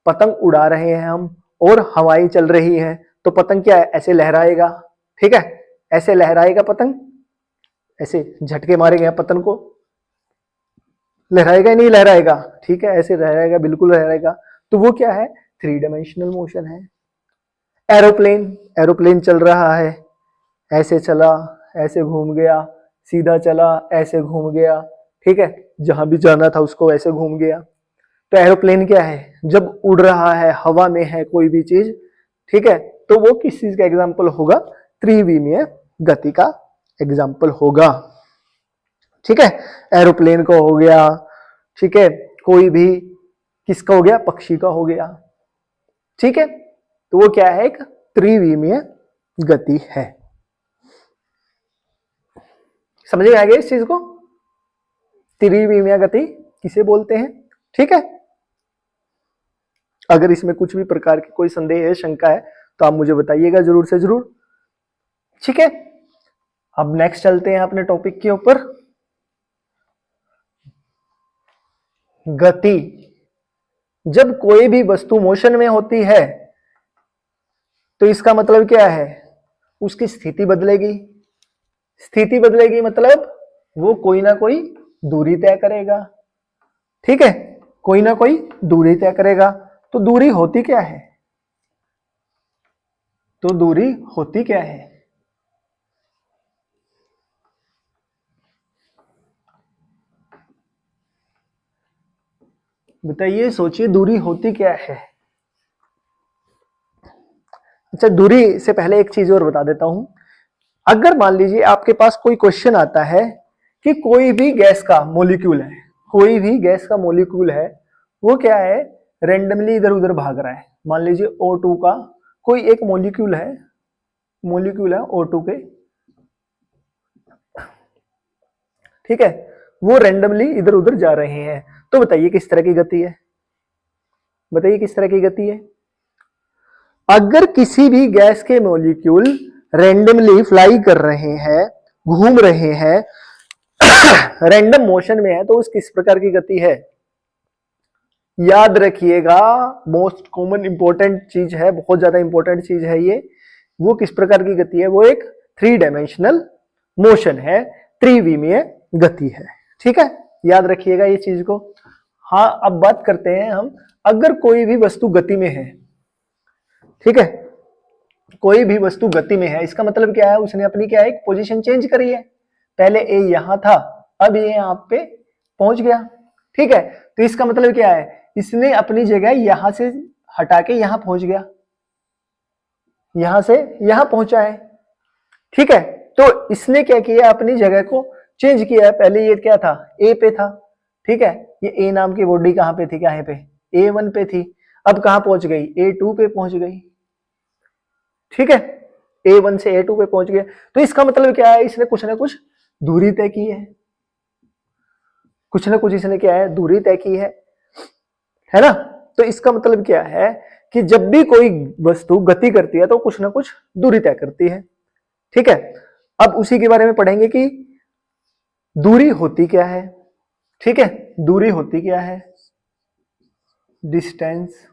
पतंग उड़ा रहे हैं हम और हवाएं चल रही है, तो पतंग क्या है, ऐसे लहराएगा, ठीक है, ऐसे लहराएगा पतंग, ऐसे झटके मारेंगे पतंग को, लहराएगा ही नहीं लहराएगा, ठीक है, ऐसे लहराएगा, बिल्कुल लहराएगा, तो वो क्या है, थ्री डायमेंशनल मोशन है। एरोप्लेन, एरोप्लेन चल रहा है, ऐसे चला, ऐसे घूम गया, सीधा चला, ऐसे घूम गया, ठीक है, जहां भी जाना था उसको ऐसे घूम गया। तो एरोप्लेन क्या है, जब उड़ रहा है, हवा में है कोई भी चीज, ठीक है, तो वो किस चीज का एग्जाम्पल होगा, त्रिविमीय गति का एग्जाम्पल होगा, ठीक है, एरोप्लेन का हो गया, ठीक है, कोई भी किसका हो गया, पक्षी का हो गया, ठीक है, तो वो क्या है, एक त्रिविमीय गति है। समझ में आ गया इस चीज को, त्रिविमीय गति किसे बोलते हैं, ठीक है। अगर इसमें कुछ भी प्रकार की कोई संदेह है, शंका है, तो आप मुझे बताइएगा जरूर से जरूर, ठीक है। अब नेक्स्ट चलते हैं अपने टॉपिक के ऊपर, गति। जब कोई भी वस्तु मोशन में होती है तो इसका मतलब क्या है, उसकी स्थिति बदलेगी, स्थिति बदलेगी मतलब वो कोई ना कोई दूरी तय करेगा, ठीक है, कोई ना कोई दूरी तय करेगा। तो दूरी होती क्या है, तो दूरी होती क्या है, बताइए, सोचिए, दूरी होती क्या है। अच्छा, दूरी से पहले एक चीज और बता देता हूं। अगर मान लीजिए आपके पास कोई क्वेश्चन आता है कि कोई भी गैस का मॉलिक्यूल है, कोई भी गैस का मॉलिक्यूल है, वो क्या है, रेंडमली इधर उधर भाग रहा है। मान लीजिए O2 का कोई एक मॉलिक्यूल है, मॉलिक्यूल है O2 के, ठीक है, वो रेंडमली इधर उधर जा रहे हैं, तो बताइए किस तरह की गति है, बताइए किस तरह की गति है। अगर किसी भी गैस के मॉलिक्यूल रेंडमली फ्लाई कर रहे हैं, घूम रहे हैं, रैंडम मोशन में है, तो उस किस प्रकार की गति है, याद रखिएगा, मोस्ट कॉमन इंपॉर्टेंट चीज है, बहुत ज्यादा इंपॉर्टेंट चीज है ये। वो किस प्रकार की गति है, वो एक थ्री डायमेंशनल मोशन है, त्रिविमीय गति है, ठीक है, याद रखिएगा ये चीज को। हाँ, अब बात करते हैं हम, अगर कोई भी वस्तु गति में है, ठीक है, कोई भी वस्तु गति में है, इसका मतलब क्या है, उसने अपनी क्या है, एक पोजीशन चेंज करी है, पहले ए यहां था, अब ये यहां पे पहुंच गया, ठीक है, तो इसका मतलब क्या है, इसने अपनी जगह यहां से हटा के यहां पहुंच गया, यहां से यहां पहुंचा है, ठीक है, तो इसने क्या किया, अपनी जगह को चेंज किया है। पहले ये क्या था, ए पे था, ठीक है, ये ए नाम की बॉडी कहां पे थी, कहां पे, A1 पे थी, अब कहां पहुंच गई, A2 पे पहुंच गई, ठीक है, A1 से A2 पे पहुंच गया, तो इसका मतलब क्या है, इसने कुछ ना कुछ दूरी तय की है, कुछ ना कुछ इसने क्या है, दूरी तय की है ना। तो इसका मतलब क्या है कि जब भी कोई वस्तु गति करती है तो कुछ ना कुछ दूरी तय करती है, ठीक है। अब उसी के बारे में पढ़ेंगे कि दूरी होती क्या है, ठीक है, दूरी होती क्या है, डिस्टेंस,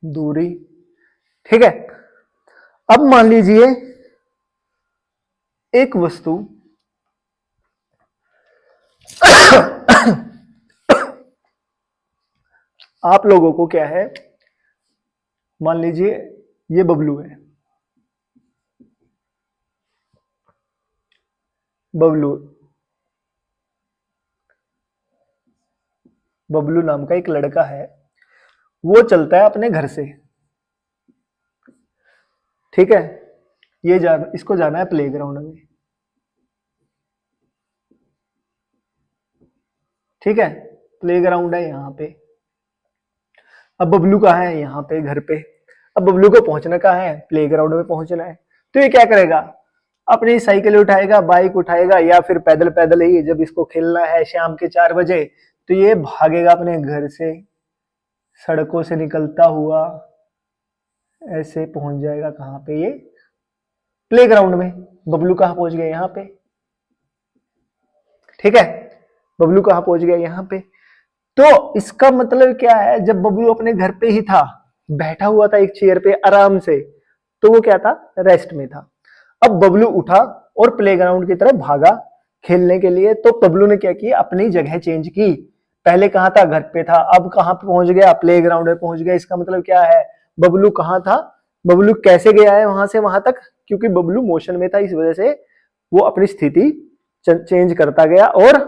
दूरी। ठीक है, अब मान लीजिए एक वस्तु आप लोगों को क्या है, मान लीजिए ये बबलू है, बबलू बबलू नाम का एक लड़का है, वो चलता है अपने घर से। ठीक है, इसको जाना है प्लेग्राउंड में। ठीक है, प्लेग्राउंड है यहाँ पे। अब बबलू कहाँ है, यहाँ पे घर पे। अब बबलू को पहुंचना कहाँ है, प्लेग्राउंड में पहुंचना है। तो ये क्या करेगा, अपनी साइकिल उठाएगा, बाइक उठाएगा, या फिर पैदल पैदल ही, जब इसको खेलना है शाम के 4 बजे, तो ये भागेगा अपने घर से, सड़कों से निकलता हुआ ऐसे पहुंच जाएगा कहाँ पे, ये प्लेग्राउंड में। बबलू कहाँ पहुंच गया, यहाँ पे। ठीक है, बबलू कहाँ पहुंच गया, यहाँ पे। तो इसका मतलब क्या है, जब बबलू अपने घर पे ही था, बैठा हुआ था एक चेयर पे आराम से, तो वो क्या था, रेस्ट में था। अब बबलू उठा और प्लेग्राउंड की तरफ भागा खेलने के लिए। तो बबलू ने क्या किया, अपनी जगह चेंज की। पहले कहाँ था, घर पे था, अब कहाँ पे पहुंच गया, प्लेग्राउंड में पहुंच गया। इसका मतलब क्या है, बबलू कहाँ था, बबलू कैसे गया है वहां से वहां तक, क्योंकि बबलू मोशन में था, इस वजह से वो अपनी स्थिति चेंज करता गया और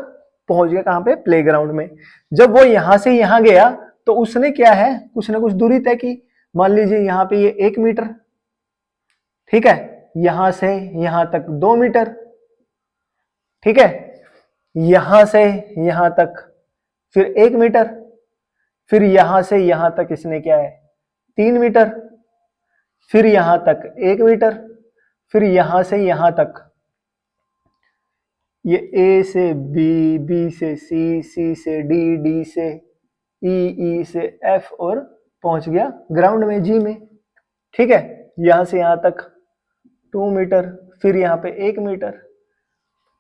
पहुंच गया कहां पे, प्लेग्राउंड में। जब वो यहां से यहां गया, तो उसने क्या है, कुछ ना कुछ दूरी तय की। मान लीजिए यहाँ पे ये 1 मीटर। ठीक है, यहां से यहां तक 2 मीटर। ठीक है, यहां से यहां तक फिर 1 मीटर, फिर यहां से यहां तक इसने क्या है, 3 मीटर, फिर यहां तक 1 मीटर, फिर यहां से यहां तक ये ए से बी, बी से सी, सी से डी, डी से ई, ई से एफ, और पहुंच गया ग्राउंड में, जी में। ठीक है, यहां से यहां तक 2 मीटर, फिर यहां पे 1 मीटर।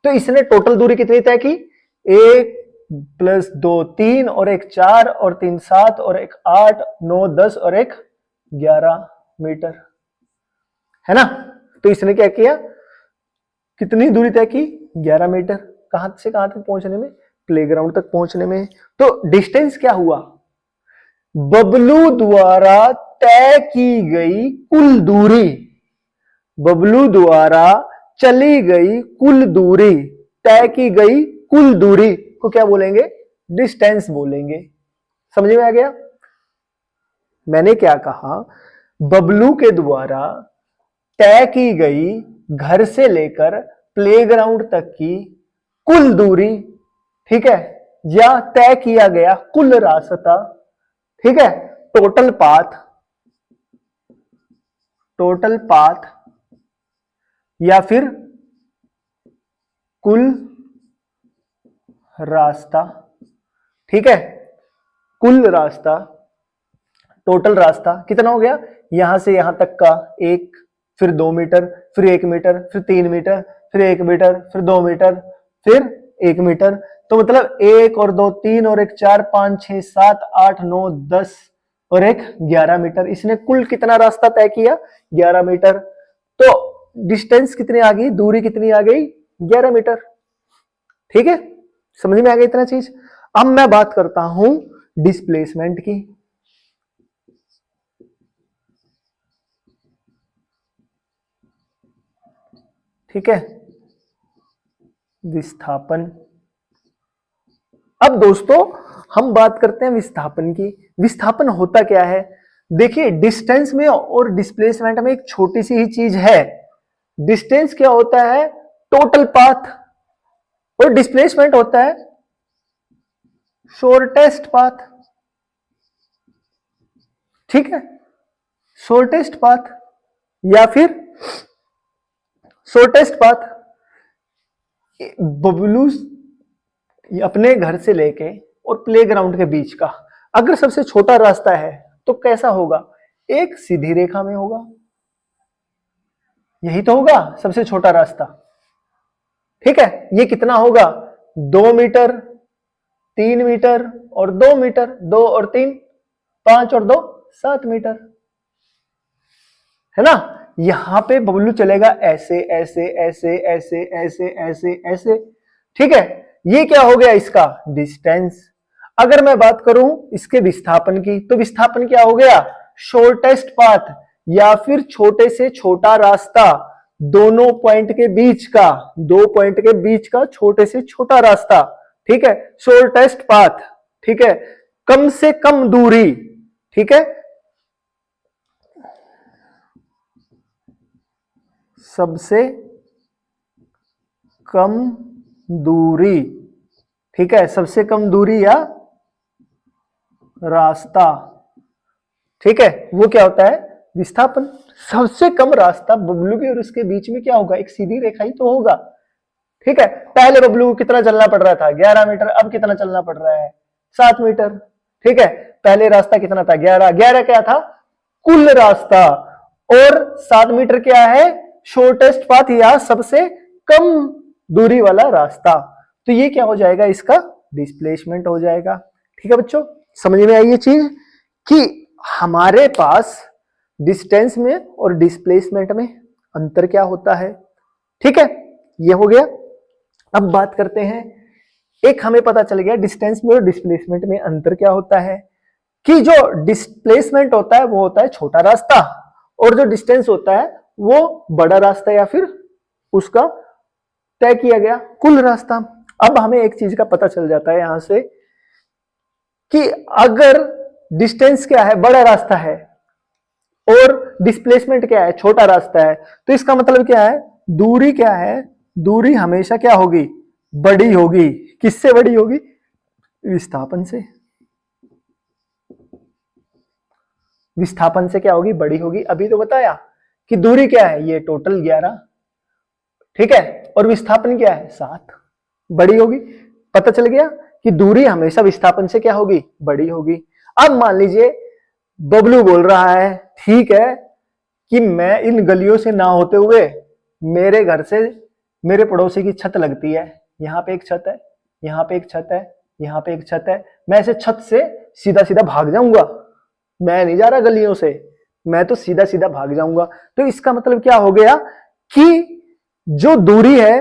तो इसने टोटल दूरी कितनी तय की, 1 + 2 3, और 1 4, और 3 7, और 1 8 9 10, और 1 11 मीटर, है ना। तो इसने क्या किया, कितनी दूरी तय की, 11 मीटर। कहां से कहां तक पहुंचने में, प्लेग्राउंड तक पहुंचने में। तो डिस्टेंस क्या हुआ, बबलू द्वारा तय की गई कुल दूरी, बबलू द्वारा चली गई कुल दूरी, तय की गई कुल दूरी को क्या बोलेंगे, डिस्टेंस बोलेंगे। समझ में आ गया। मैंने क्या कहा, बबलू के द्वारा तय की गई घर से लेकर प्लेग्राउंड तक की कुल दूरी, ठीक है, या तय किया गया कुल रास्ता, ठीक है, टोटल पाथ, टोटल पाथ, या फिर कुल रास्ता। ठीक है, कुल रास्ता, टोटल रास्ता कितना हो गया, यहां से यहां तक का 1, फिर 2 मीटर, फिर 1 मीटर, फिर 3 मीटर, फिर 1 मीटर, फिर 2 मीटर, फिर 1 मीटर। तो मतलब 1 और 2 3, और 1 4 5 6 7 8 9 10, और 1 11 मीटर। इसने कुल कितना रास्ता तय किया, 11 मीटर। तो डिस्टेंस कितनी आ गई, दूरी कितनी आ गई, 11 मीटर। ठीक है, समझ में आ गया इतना चीज। अब मैं बात करता हूं डिस्प्लेसमेंट की। ठीक है, विस्थापन। अब दोस्तों हम बात करते हैं विस्थापन की। विस्थापन होता क्या है, देखिए डिस्टेंस में और डिस्प्लेसमेंट में एक छोटी सी ही चीज है। डिस्टेंस क्या होता है, टोटल पाथ, और डिस्प्लेसमेंट होता है शॉर्टेस्ट पाथ। ठीक है, शॉर्टेस्ट पाथ या फिर शॉर्टेस्ट पाथ। बबलू अपने घर से लेके और प्लेग्राउंड के बीच का अगर सबसे छोटा रास्ता है तो कैसा होगा, एक सीधी रेखा में होगा। यही तो होगा सबसे छोटा रास्ता। ठीक है, ये कितना होगा, 2 मीटर, 3 मीटर, और 2 मीटर, 2 और 3 5 और 2 7 मीटर, है ना। यहां पे बबलू चलेगा ऐसे ऐसे ऐसे ऐसे ऐसे ऐसे ऐसे, ठीक है। ये क्या हो गया इसका डिस्टेंस। अगर मैं बात करूं इसके विस्थापन की, तो विस्थापन क्या हो गया शॉर्टेस्ट पाथ, या फिर छोटे से छोटा रास्ता, दोनों पॉइंट के बीच का, दो पॉइंट के बीच का छोटे से छोटा रास्ता, ठीक है, शॉर्टेस्ट पाथ, ठीक है, कम से कम दूरी, ठीक है, सबसे कम दूरी, ठीक है, सबसे कम दूरी या रास्ता, ठीक है, वो क्या होता है विस्थापन। सबसे कम रास्ता बबलू के और उसके बीच में क्या होगा, एक सीधी रेखा ही तो होगा, ठीक है। पहले बबलू को कितना चलना पड़ रहा था 11 मीटर, अब कितना चलना पड़ रहा है 7 मीटर, ठीक है। पहले रास्ता कितना था 11, 11 क्या था कुल रास्ता, और 7 मीटर क्या है शॉर्टेस्ट पाथ या सबसे कम दूरी वाला रास्ता। तो ये क्या हो जाएगा इसका डिस्प्लेसमेंट हो जाएगा, ठीक है बच्चों। समझ में आई ये चीज कि हमारे पास डिस्टेंस में और डिस्प्लेसमेंट में अंतर क्या होता है, ठीक है, ये हो गया। अब बात करते हैं, एक हमें पता चल गया डिस्टेंस में और डिस्प्लेसमेंट में अंतर क्या होता है, कि जो डिस्प्लेसमेंट होता है वो होता है छोटा रास्ता, और जो डिस्टेंस होता है वो बड़ा रास्ता या फिर उसका तय किया गया कुल रास्ता। अब हमें एक चीज का पता चल जाता है यहां से कि अगर डिस्टेंस क्या है बड़ा रास्ता है और डिस्प्लेसमेंट क्या है छोटा रास्ता है, तो इसका मतलब क्या है दूरी क्या है, दूरी हमेशा क्या होगी बड़ी होगी। किससे बड़ी होगी विस्थापन से, विस्थापन से क्या होगी बड़ी होगी। अभी तो बताया कि दूरी क्या है ये टोटल 11, ठीक है, और विस्थापन क्या है 7, बड़ी होगी। पता चल गया कि दूरी हमेशा विस्थापन से क्या होगी बड़ी होगी। अब मान लीजिए बबलू बोल रहा है ठीक है कि मैं इन गलियों से ना होते हुए मेरे घर से मेरे पड़ोसी की छत लगती है, यहाँ पे एक छत है, यहाँ पे एक छत है, यहाँ पे एक छत है, मैं ऐसे छत से सीधा सीधा भाग जाऊंगा, मैं नहीं जा रहा गलियों से, मैं तो सीधा सीधा भाग जाऊंगा। तो इसका मतलब क्या हो गया कि जो दूरी है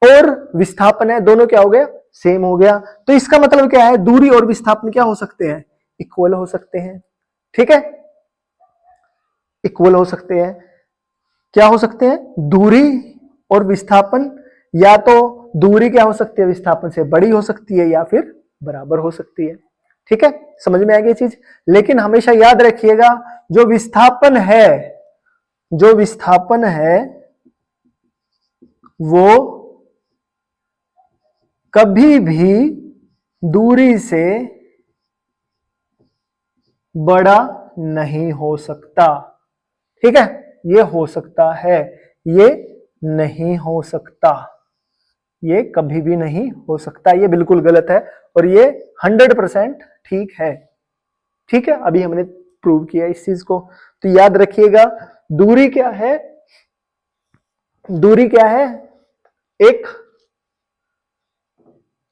और विस्थापन है दोनों क्या हो गया सेम हो गया। तो इसका मतलब क्या है दूरी और विस्थापन क्या हो सकते हैं इक्वल हो सकते हैं, ठीक है, इक्वल हो सकते हैं। क्या हो सकते हैं दूरी और विस्थापन, या तो दूरी क्या हो सकती है विस्थापन से बड़ी हो सकती है या फिर बराबर हो सकती है, ठीक है। समझ में आएगी चीज। लेकिन हमेशा याद रखिएगा जो विस्थापन है, जो विस्थापन है वो कभी भी दूरी से बड़ा नहीं हो सकता, ठीक है। ये हो सकता है, ये नहीं हो सकता, ये कभी भी नहीं हो सकता, ये बिल्कुल गलत है और ये 100% ठीक है, ठीक है। अभी हमने प्रूव किया इस चीज को। तो याद रखिएगा दूरी क्या है, दूरी क्या है एक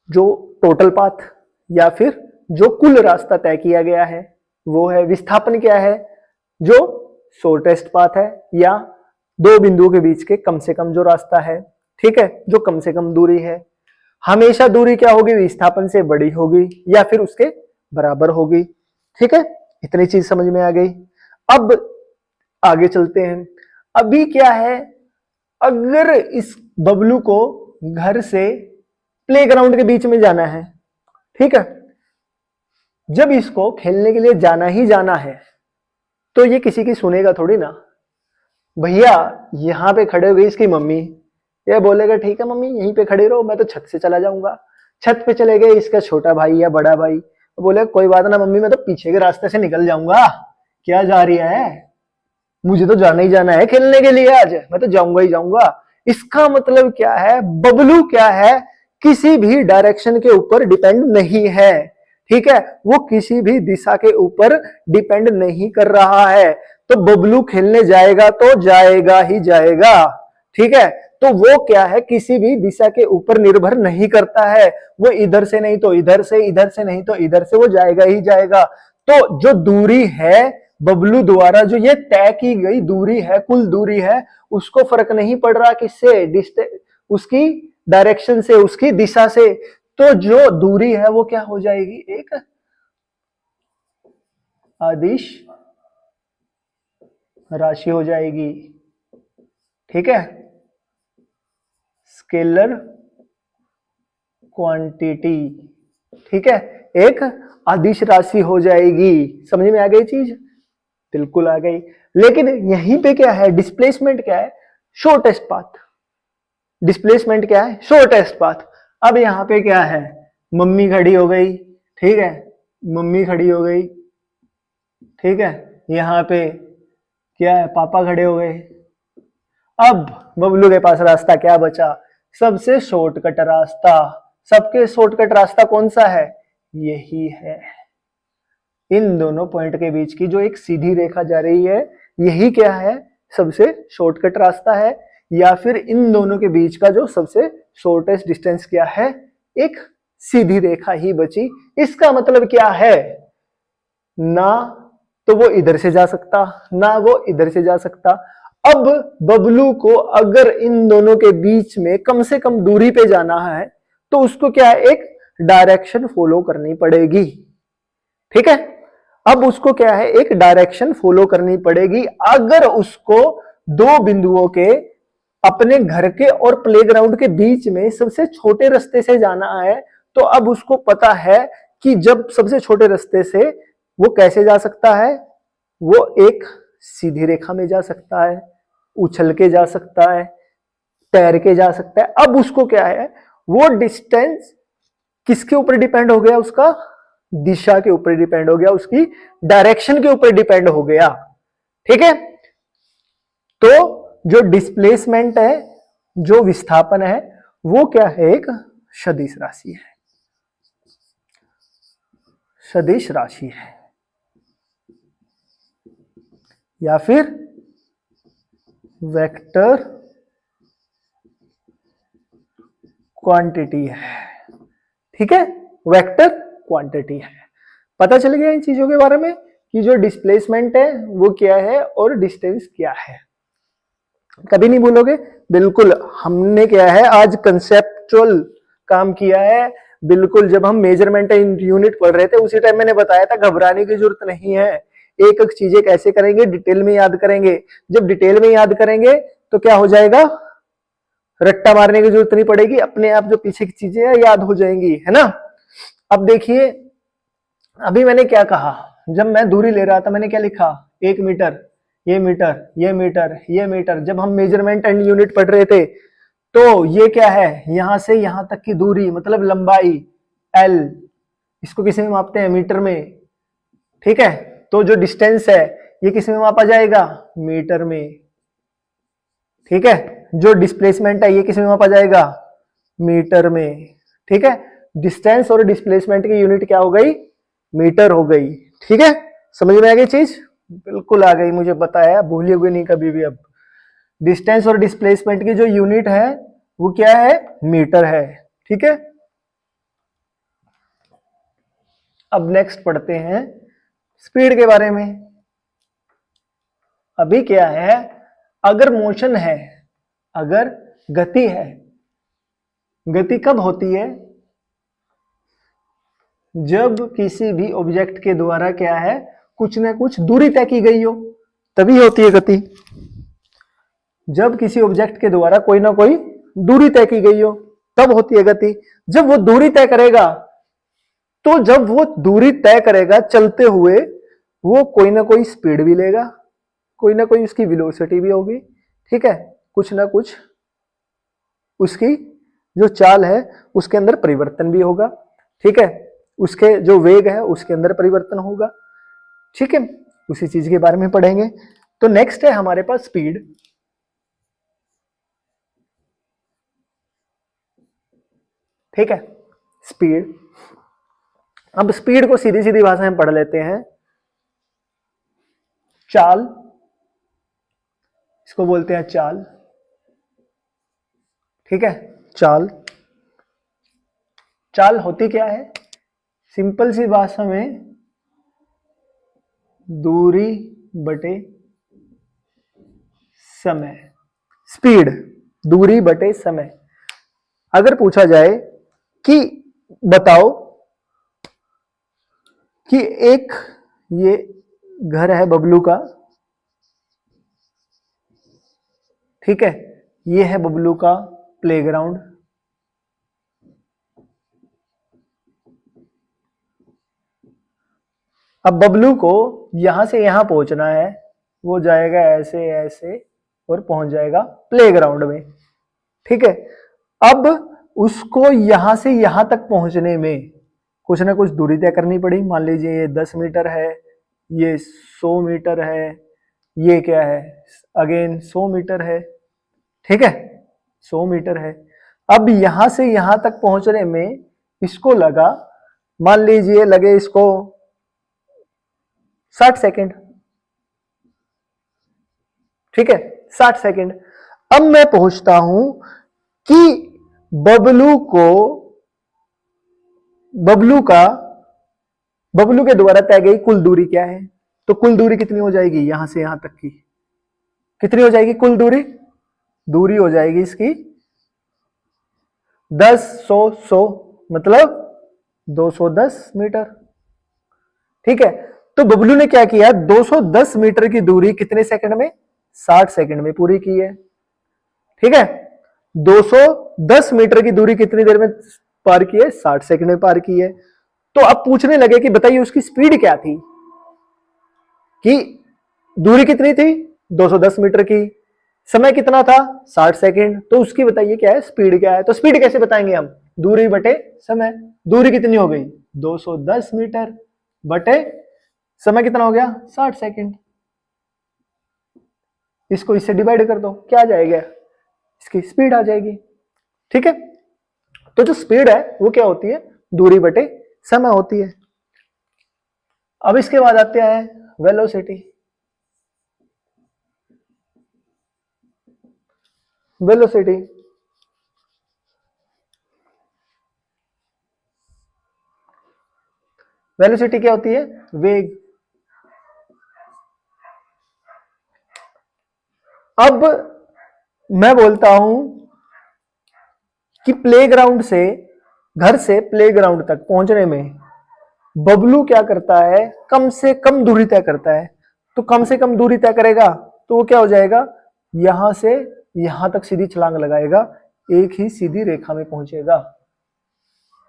जो टोटल पाथ या फिर जो कुल रास्ता तय किया गया है वो है। विस्थापन क्या है जो शॉर्टेस्ट पाथ है या दो बिंदुओं के बीच के कम से कम जो रास्ता है, ठीक है, जो कम से कम दूरी है। हमेशा दूरी क्या होगी विस्थापन से बड़ी होगी या फिर उसके बराबर होगी, ठीक है। इतनी चीज समझ में आ गई। अब आगे चलते हैं। अभी क्या है अगर इस बबलू को घर से प्लेग्राउंड के बीच में जाना है, ठीक है, जब इसको खेलने के लिए जाना ही जाना है तो ये किसी की सुनेगा थोड़ी ना। भैया यहां पे खड़े हो गई इसकी मम्मी, ये बोलेगा ठीक है मम्मी यहीं पे खड़े रहो मैं तो छत से चला जाऊंगा। छत पे चले गए इसका छोटा भाई या बड़ा भाई, तो बोले कोई बात ना मम्मी मैं तो पीछे के रास्ते से निकल जाऊंगा, क्या जा रही है, मुझे तो जाना ही जाना है खेलने के लिए आज, मैं तो जाऊंगा ही जाऊंगा। इसका मतलब क्या है बबलू क्या है किसी भी डायरेक्शन के ऊपर डिपेंड नहीं है, ठीक है, वो किसी भी दिशा के ऊपर डिपेंड नहीं कर रहा है। तो बबलू खेलने जाएगा तो जाएगा ही जाएगा, ठीक है। तो वो क्या है किसी भी दिशा के ऊपर निर्भर नहीं करता है, वो इधर से नहीं तो इधर से, इधर से नहीं तो इधर से वो जाएगा ही जाएगा। तो जो दूरी है बबलू द्वारा जो ये तय की गई दूरी है, कुल दूरी है, उसको फर्क नहीं पड़ रहा किससे, उसकी डायरेक्शन से, उसकी दिशा से। तो जो दूरी है वो क्या हो जाएगी, एक अदिश राशि हो जाएगी। ठीक है, स्केलर क्वांटिटी। ठीक है, एक अदिश राशि हो जाएगी। समझ में आ गई चीज? बिल्कुल आ गई। लेकिन यहीं पे क्या है, डिस्प्लेसमेंट क्या है, शॉर्टेस्ट पाथ। डिस्प्लेसमेंट क्या है, शॉर्टेस्ट पाथ। अब यहां पे क्या है, मम्मी खड़ी हो गई, ठीक है, मम्मी खड़ी हो गई, ठीक है, यहां पे क्या है, पापा खड़े हो गए। अब बबलू के पास रास्ता क्या बचा, सबसे शॉर्टकट रास्ता। सबके शॉर्टकट रास्ता कौन सा है, यही है। इन दोनों पॉइंट के बीच की जो एक सीधी रेखा जा रही है, यही क्या है, सबसे शॉर्टकट रास्ता है। या फिर इन दोनों के बीच का जो सबसे शॉर्टेस्ट डिस्टेंस क्या है, एक सीधी रेखा ही बची। इसका मतलब क्या है, ना तो वो इधर से जा सकता, ना वो इधर से जा सकता। अब बबलू को अगर इन दोनों के बीच में कम से कम दूरी पे जाना है, तो उसको क्या है, एक डायरेक्शन फॉलो करनी पड़ेगी। ठीक है, अब उसको क्या है, एक डायरेक्शन फॉलो करनी पड़ेगी। अगर उसको दो बिंदुओं के, अपने घर के और प्लेग्राउंड के बीच में सबसे छोटे रास्ते से जाना है, तो अब उसको पता है कि जब सबसे छोटे रास्ते से वो कैसे जा सकता है, वो एक सीधी रेखा में जा सकता है, उछल के जा सकता है, तैर के जा सकता है। अब उसको क्या है, वो डिस्टेंस किसके ऊपर डिपेंड हो गया, उसका दिशा के ऊपर डिपेंड हो गया, उसकी डायरेक्शन के ऊपर डिपेंड हो गया। ठीक है, तो जो डिस्प्लेसमेंट है, जो विस्थापन है, वो क्या है, एक सदिश राशि है, सदिश राशि है, या फिर वेक्टर क्वांटिटी है। ठीक है, वेक्टर क्वांटिटी है। पता चल गया इन चीजों के बारे में कि जो डिस्प्लेसमेंट है वो क्या है और डिस्टेंस क्या है। कभी नहीं भूलोगे, बिल्कुल। हमने क्या है, आज कंसेप्चुअल काम किया है। बिल्कुल, जब हम मेजरमेंट यूनिट पढ़ रहे थे उसी टाइम मैंने बताया था, घबराने की जरूरत नहीं है। एक एक चीजें कैसे करेंगे, डिटेल में याद करेंगे। जब डिटेल में याद करेंगे तो क्या हो जाएगा, रट्टा मारने की जरूरत नहीं पड़ेगी, अपने आप जो पीछे की चीजें हैं याद हो जाएंगी, है ना। अब देखिए, अभी मैंने क्या कहा, जब मैं दूरी ले रहा था मैंने क्या लिखा, 1 मीटर, ये मीटर, ये मीटर, ये मीटर। जब हम मेजरमेंट एंड यूनिट पढ़ रहे थे, तो ये क्या है, यहां से यहां तक की दूरी मतलब लंबाई एल, इसको किसी में मापते हैं, मीटर में। ठीक है, तो जो डिस्टेंस है ये किस में मापा जाएगा, मीटर में। ठीक है, जो डिस्प्लेसमेंट है ये किस में मापा जाएगा, मीटर में। ठीक है, डिस्टेंस और डिस्प्लेसमेंट की यूनिट क्या हो गई, मीटर हो गई। ठीक है, समझ में आ गई चीज, बिल्कुल आ गई, मुझे बताया, भूलिए नहीं कभी भी। अब डिस्टेंस और डिस्प्लेसमेंट की जो यूनिट है वो क्या है, मीटर है। ठीक है, अब नेक्स्ट पढ़ते हैं स्पीड के बारे में। अभी क्या है, अगर मोशन है, अगर गति है, गति कब होती है, जब किसी भी ऑब्जेक्ट के द्वारा क्या है, कुछ ना कुछ दूरी तय की गई हो, तभी होती है गति। जब किसी ऑब्जेक्ट के द्वारा कोई ना कोई दूरी तय की गई हो तब होती है गति। जब वो दूरी तय करेगा, तो जब वो दूरी तय करेगा चलते हुए, वो कोई ना कोई स्पीड भी लेगा, कोई ना कोई उसकी वेलोसिटी भी होगी। ठीक है, कुछ ना कुछ उसकी जो चाल है उसके अंदर परिवर्तन भी होगा। ठीक है, उसके जो वेग है उसके अंदर परिवर्तन होगा। ठीक है, उसी चीज के बारे में पढ़ेंगे। तो नेक्स्ट है हमारे पास स्पीड। ठीक है, स्पीड। अब स्पीड को सीधी सीधी भाषा में पढ़ लेते हैं, चाल, इसको बोलते हैं चाल। ठीक है, चाल, चाल होती क्या है, सिंपल सी भाषा में दूरी बटे समय, स्पीड, दूरी बटे समय। अगर पूछा जाए कि बताओ कि एक ये घर है बबलू का, ठीक है, ये है बबलू का प्लेग्राउंड, अब बबलू को यहां से यहां पहुंचना है, वो जाएगा ऐसे ऐसे और पहुंच जाएगा प्लेग्राउंड में, ठीक है। अब उसको यहां से यहां तक पहुंचने में कुछ ना कुछ दूरी तय करनी पड़ी। मान लीजिए ये 10 मीटर है, ये 100 मीटर है, ये क्या है अगेन 100 मीटर है, ठीक है, 100 मीटर है। अब यहां से यहां तक पहुंचने में इसको लगा, मान लीजिए लगे इसको 60 सेकंड, ठीक है, 60 सेकंड। अब मैं पूछता हूं कि बबलू को, बबलू के द्वारा तय गई कुल दूरी क्या है? तो कुल दूरी कितनी हो जाएगी यहां से यहां तक की? कितनी हो जाएगी कुल दूरी? दूरी हो जाएगी इसकी 10, 100, 100 मतलब 210 मीटर, ठीक है। तो बबलू ने क्या किया, 210 मीटर की दूरी कितने सेकंड में? 60 सेकंड में पूरी की है, ठीक है। 210 मीटर की दूरी कितनी देर में पार की है? 60 सेकंड में पार की है। तो अब पूछने लगे कि बताइए उसकी स्पीड क्या थी, कि दूरी कितनी थी 210 मीटर की, समय कितना था 60 सेकंड, तो उसकी बताइए क्या है स्पीड क्या है। तो स्पीड कैसे बताएंगे हम? दूरी बटे समय। दूरी कितनी हो गई 210 मीटर बटे समय कितना हो गया 60 सेकंड। इसको इससे डिवाइड कर दो, क्या आ जाएगा, इसकी स्पीड आ जाएगी, ठीक है। तो जो स्पीड है वो क्या होती है? दूरी बटे समय होती है। अब इसके बाद आते हैं वेलोसिटी। वेलोसिटी वेलोसिटी क्या होती है? वेग। अब मैं बोलता हूं कि प्लेग्राउंड से, घर से प्लेग्राउंड तक पहुंचने में बबलू क्या करता है, कम से कम दूरी तय करता है। तो कम से कम दूरी तय करेगा तो वो क्या हो जाएगा, यहां से यहां तक सीधी छलांग लगाएगा, एक ही सीधी रेखा में पहुंचेगा,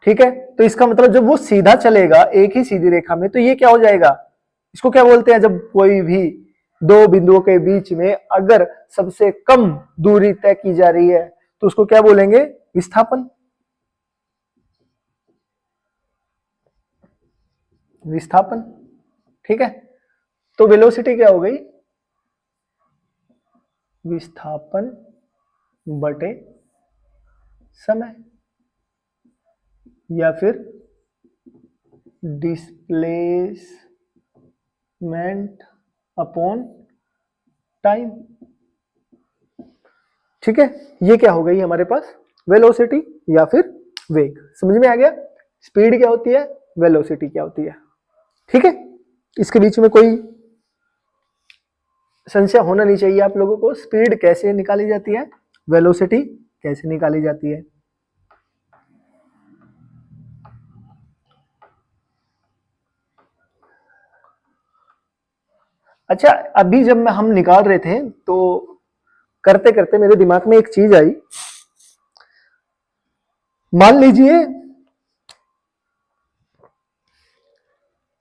ठीक है। तो इसका मतलब जब वो सीधा चलेगा एक ही सीधी रेखा में, तो ये क्या हो जाएगा, इसको क्या बोलते हैं, जब कोई भी दो बिंदुओं के बीच में अगर सबसे कम दूरी तय की जा रही है तो उसको क्या बोलेंगे, विस्थापन। विस्थापन, ठीक है। तो वेलोसिटी क्या हो गई, विस्थापन बटे समय, या फिर डिस्प्लेसमेंट अपॉन टाइम, ठीक है। ये क्या हो गई हमारे पास, वेलोसिटी या फिर वेग। समझ में आ गया, स्पीड क्या होती है, वेलोसिटी क्या होती है, ठीक है। इसके बीच में कोई संशय होना नहीं चाहिए आप लोगों को। स्पीड कैसे निकाली जाती है, वेलोसिटी कैसे निकाली जाती है। अच्छा, अभी जब हम निकाल रहे थे तो करते करते मेरे दिमाग में एक चीज आई। मान लीजिए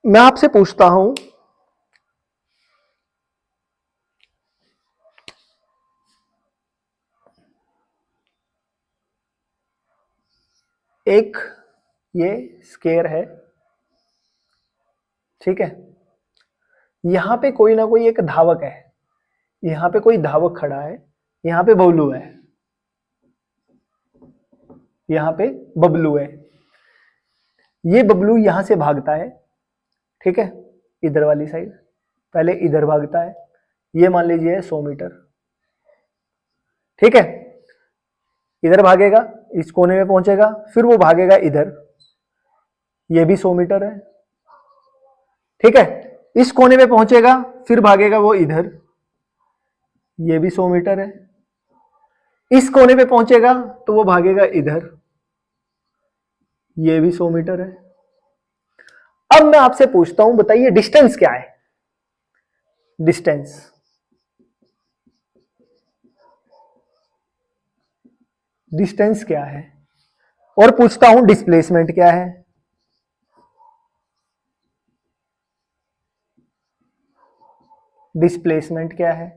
मैं आपसे पूछता हूं, एक ये स्केयर है, ठीक है, यहां पे कोई ना कोई एक धावक है, यहां पे कोई धावक खड़ा है, यहां पे बबलू है, यहां पे बबलू है, ये बबलू यहां से भागता है, ठीक है, इधर वाली साइड, पहले इधर भागता है, ये मान लीजिए 100 मीटर, ठीक है, इधर भागेगा, इस कोने में पहुंचेगा, फिर वो भागेगा इधर, ये भी 100 मीटर है, ठीक है। इस कोने पे पहुंचेगा, फिर भागेगा वो इधर, ये भी 100 मीटर है। इस कोने पे पहुंचेगा तो वो भागेगा इधर, ये भी 100 मीटर है। अब मैं आपसे पूछता हूं, बताइए डिस्टेंस क्या है? डिस्टेंस, डिस्टेंस क्या है? और पूछता हूं डिस्प्लेसमेंट क्या है? डिस्प्लेसमेंट क्या है?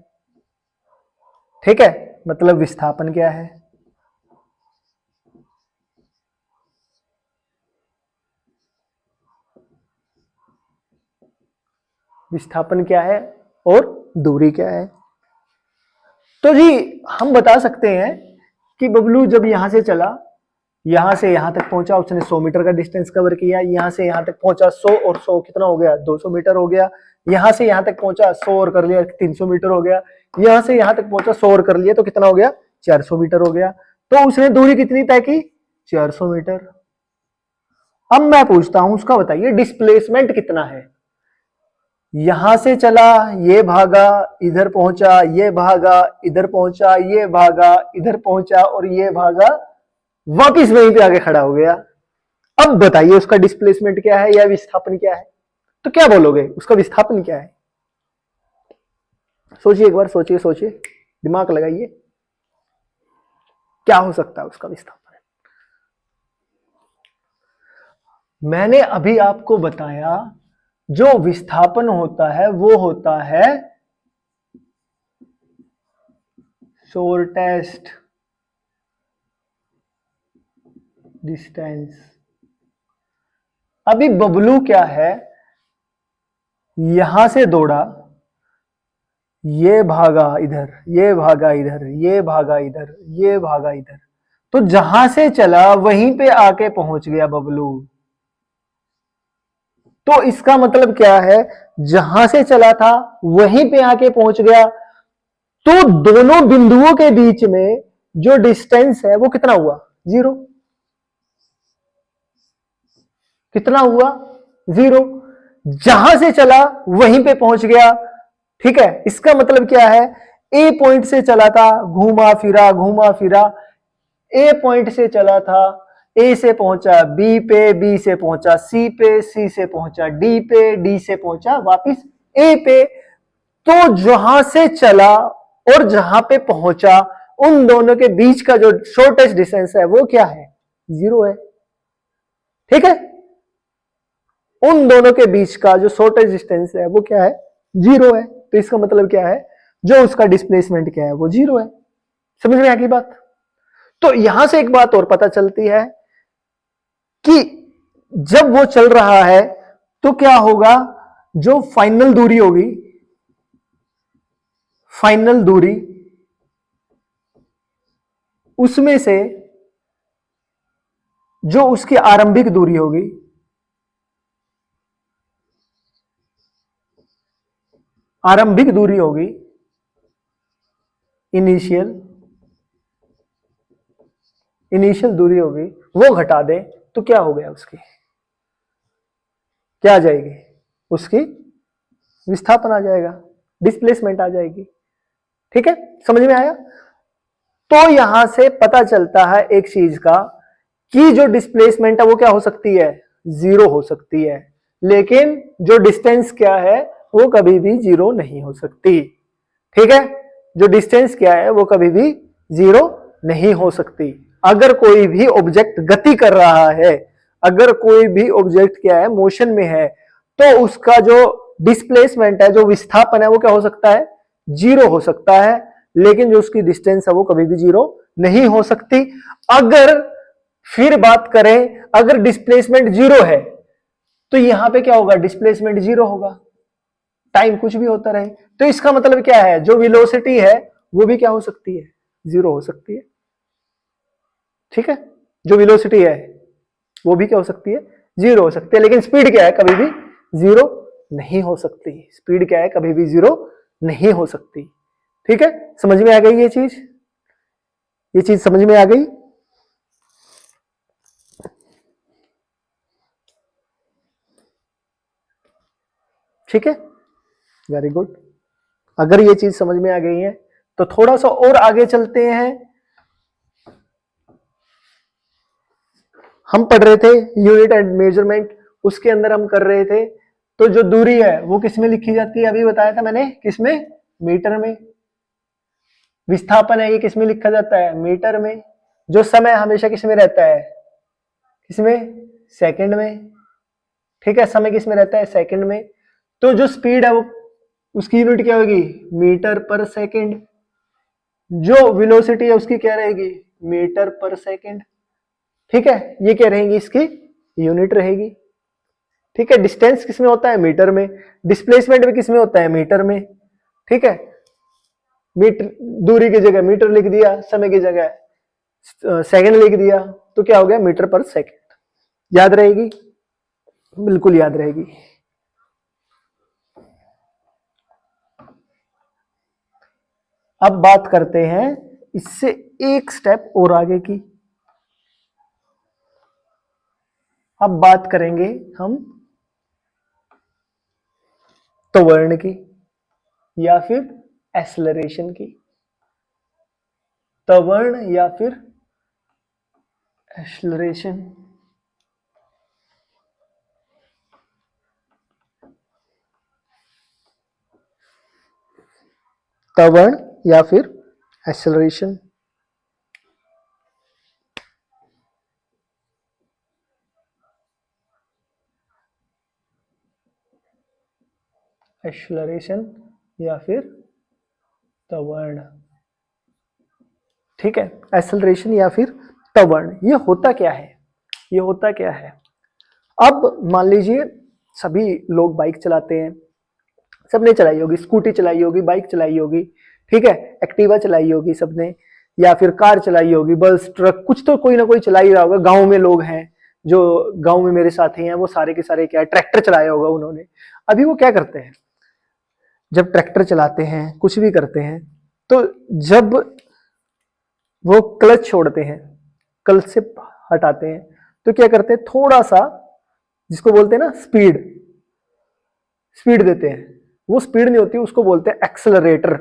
ठीक है, मतलब विस्थापन क्या है? विस्थापन क्या है और दूरी क्या है? तो जी हम बता सकते हैं कि बबलू जब यहां से चला, यहां से यहां तक पहुंचा, उसने 100 मीटर का डिस्टेंस कवर किया, यहां से यहां तक पहुंचा 100 और 100 कितना हो गया, 200 मीटर हो गया। यहां से यहां तक पहुंचा 100 और कर लिया 300 मीटर हो गया। यहां से यहां तक पहुंचा 100 और कर लिया तो कितना हो गया, 400 मीटर हो गया। तो उसने दूरी कितनी तय की, 400 मीटर। अब मैं पूछता हूं उसका बताइए डिस्प्लेसमेंट कितना है? यहां से चला, ये भागा, इधर पहुंचा, ये भागा, इधर पहुंचा, ये भागा, इधर पहुंचा और ये भागा, वापिस वहीं पे आके खड़ा हो गया। अब बताइए उसका डिस्प्लेसमेंट क्या है या विस्थापन क्या है? तो क्या बोलोगे, उसका विस्थापन क्या है? सोचिए एक बार, सोचिए सोचिए, दिमाग लगाइए, क्या हो सकता है उसका विस्थापन? मैंने अभी आपको बताया जो विस्थापन होता है वो होता है शॉर्टेस्ट डिस्टेंस। अभी बबलू क्या है, यहां से दौड़ा, ये भागा इधर, ये भागा इधर, ये भागा इधर, ये भागा इधर, तो जहां से चला वहीं पे आके पहुंच गया बबलू। तो इसका मतलब क्या है, जहां से चला था वहीं पे आके पहुंच गया। तो दोनों बिंदुओं के बीच में जो डिस्टेंस है वो कितना हुआ, 0। कितना हुआ, 0। जहां से चला वहीं पे पहुंच गया। ठीक है, इसका मतलब क्या है, ए पॉइंट से चला था, घूमा फिरा घूमा फिरा, ए पॉइंट से चला था, ए से पहुंचा बी पे, बी से पहुंचा सी पे, सी से पहुंचा डी पे, डी से पहुंचा वापिस ए पे। तो जहां से चला और जहां पे पहुंचा उन दोनों के बीच का जो शॉर्टेस्ट डिस्टेंस है वो क्या है, 0 है। ठीक है, उन दोनों के बीच का जो शॉर्टेस्ट डिस्टेंस है वो क्या है, 0 है। तो इसका मतलब क्या है, जो उसका डिस्प्लेसमेंट क्या है वो 0 है। समझ में आ गई बात? तो यहां से एक बात और पता चलती है कि जब वो चल रहा है तो क्या होगा, जो फाइनल दूरी होगी, फाइनल दूरी उसमें से जो उसकी आरंभिक दूरी होगी, आरंभिक दूरी होगी, इनिशियल इनिशियल दूरी होगी, वो घटा दे तो क्या हो गया, उसकी क्या आ जाएगी, उसकी विस्थापन आ जाएगा, डिस्प्लेसमेंट आ जाएगी। ठीक है, समझ में आया? तो यहां से पता चलता है एक चीज का कि जो डिस्प्लेसमेंट है वो क्या हो सकती है, 0 हो सकती है, लेकिन जो डिस्टेंस क्या है वो कभी भी 0 नहीं हो सकती। ठीक है, जो डिस्टेंस क्या है वो कभी भी 0 नहीं हो सकती। अगर कोई भी ऑब्जेक्ट गति कर रहा है, अगर कोई भी ऑब्जेक्ट क्या है, मोशन में है, तो उसका जो डिस्प्लेसमेंट है, जो विस्थापन है वो क्या हो सकता है, 0 हो सकता है, लेकिन जो उसकी डिस्टेंस है वो कभी भी 0 नहीं हो सकती। अगर फिर बात करें, अगर डिस्प्लेसमेंट 0 है तो यहां पे क्या होगा, डिस्प्लेसमेंट 0 होगा, टाइम कुछ भी होता रहे। तो इसका मतलब क्या है, जो वेलोसिटी है वो भी क्या हो सकती है, 0 हो सकती है। ठीक है, जो वेलोसिटी है वो भी क्या हो सकती है, 0 हो सकती है, लेकिन स्पीड क्या है, कभी भी 0 नहीं हो सकती। स्पीड क्या है, कभी भी 0 नहीं हो सकती। ठीक है, समझ में आ गई ये चीज, ये चीज समझ में आ गई? ठीक है, वेरी गुड। अगर ये चीज समझ में आ गई है तो थोड़ा सा और आगे चलते हैं। हम पढ़ रहे थे यूनिट एंड मेजरमेंट, उसके अंदर हम कर रहे थे, तो जो दूरी है वो किसमें लिखी जाती है, अभी बताया था मैंने, किसमें, मीटर में। विस्थापन है ये किसमें लिखा जाता है, मीटर में। जो समय हमेशा किसमें रहता है, किसमें, सेकंड में। ठीक है, समय किसमें रहता है, सेकंड में। तो जो स्पीड है वो, उसकी यूनिट क्या होगी, मीटर पर सेकंड। जो वेलोसिटी है उसकी क्या रहेगी, मीटर पर सेकंड। ठीक है, ये क्या रहेगी, इसकी यूनिट रहेगी। ठीक है, डिस्टेंस किसमें होता है, मीटर में। डिस्प्लेसमेंट भी किसमें होता है, मीटर में। ठीक है, मीटर, दूरी की जगह मीटर लिख दिया, समय की जगह सेकंड लिख दिया, तो क्या हो गया, मीटर पर सेकंड। याद रहेगी, बिल्कुल याद रहेगी। अब बात करते हैं इससे एक स्टेप और आगे की। अब बात करेंगे हम त्वरण की या फिर एक्सेलरेशन की। त्वरण या फिर एक्सेलरेशन। त्वरण या फिर एक्सेलरेशन। एक्सेलरेशन या फिर त्वरण। ठीक है, एक्सेलरेशन या फिर त्वरण, ये होता क्या है, ये होता क्या है। अब मान लीजिए सभी लोग बाइक चलाते हैं, सबने चलाई होगी, स्कूटी चलाई होगी, बाइक चलाई होगी, ठीक है, एक्टिवा चलाई होगी सबने, या फिर कार चलाई होगी, बस, ट्रक, कुछ तो कोई ना कोई चला ही रहा होगा। गांव में लोग हैं, जो गांव में मेरे साथी हैं, वो सारे के सारे क्या है, ट्रैक्टर चलाया होगा उन्होंने। अभी वो क्या करते हैं, जब ट्रैक्टर चलाते हैं, कुछ भी करते हैं, तो जब वो क्लच छोड़ते हैं, क्लच से हटाते हैं, तो क्या करते हैं, थोड़ा सा, जिसको बोलते हैं ना स्पीड, स्पीड देते हैं। वो स्पीड नहीं होती, उसको बोलते हैं एक्सेलरेटर।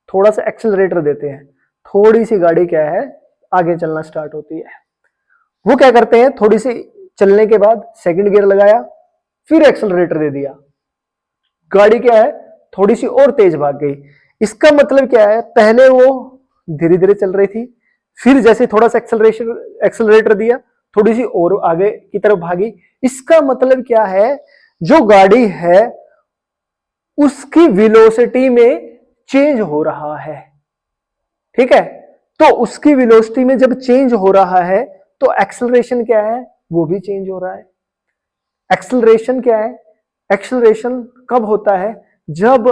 थोड़ा सा एक्सेलरेटर देते हैं, थोड़ी सी गाड़ी क्या है, आगे चलना स्टार्ट होती है। वो क्या करते हैं, थोड़ी सी चलने के बाद सेकंड गियर लगाया, फिर एक्सेलरेटर दे दिया, गाड़ी क्या है, थोड़ी सी और तेज भाग गई। इसका मतलब क्या है, पहले वो धीरे धीरे चल रही थी, फिर जैसे थोड़ा सा एक्सेलरेटर दिया, थोड़ी सी और आगे की तरफ भागी। इसका मतलब क्या है, जो गाड़ी है उसकी वेलोसिटी में चेंज हो रहा है। ठीक है, तो उसकी वेलोसिटी में जब चेंज हो रहा है तो एक्सेलरेशन क्या है, वो भी चेंज हो रहा है। एक्सेलरेशन क्या है, एक्सेलरेशन कब होता है, जब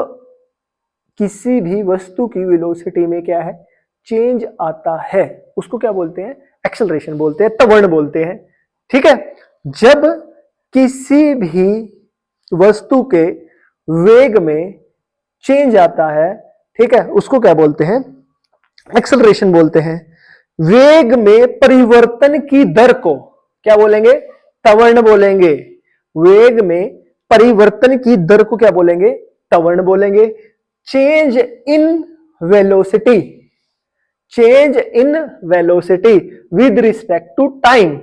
किसी भी वस्तु की वेलोसिटी में क्या है, चेंज आता है, उसको क्या बोलते हैं, एक्सेलरेशन बोलते हैं, त्वरण बोलते हैं। ठीक है, जब किसी भी वस्तु के वेग में चेंज आता है, ठीक है, उसको क्या बोलते हैं, एक्सेलरेशन बोलते हैं। वेग में परिवर्तन की दर को क्या बोलेंगे, त्वरण बोलेंगे। वेग में परिवर्तन की दर को क्या बोलेंगे, त्वरण बोलेंगे। Change in velocity, change in velocity with respect to time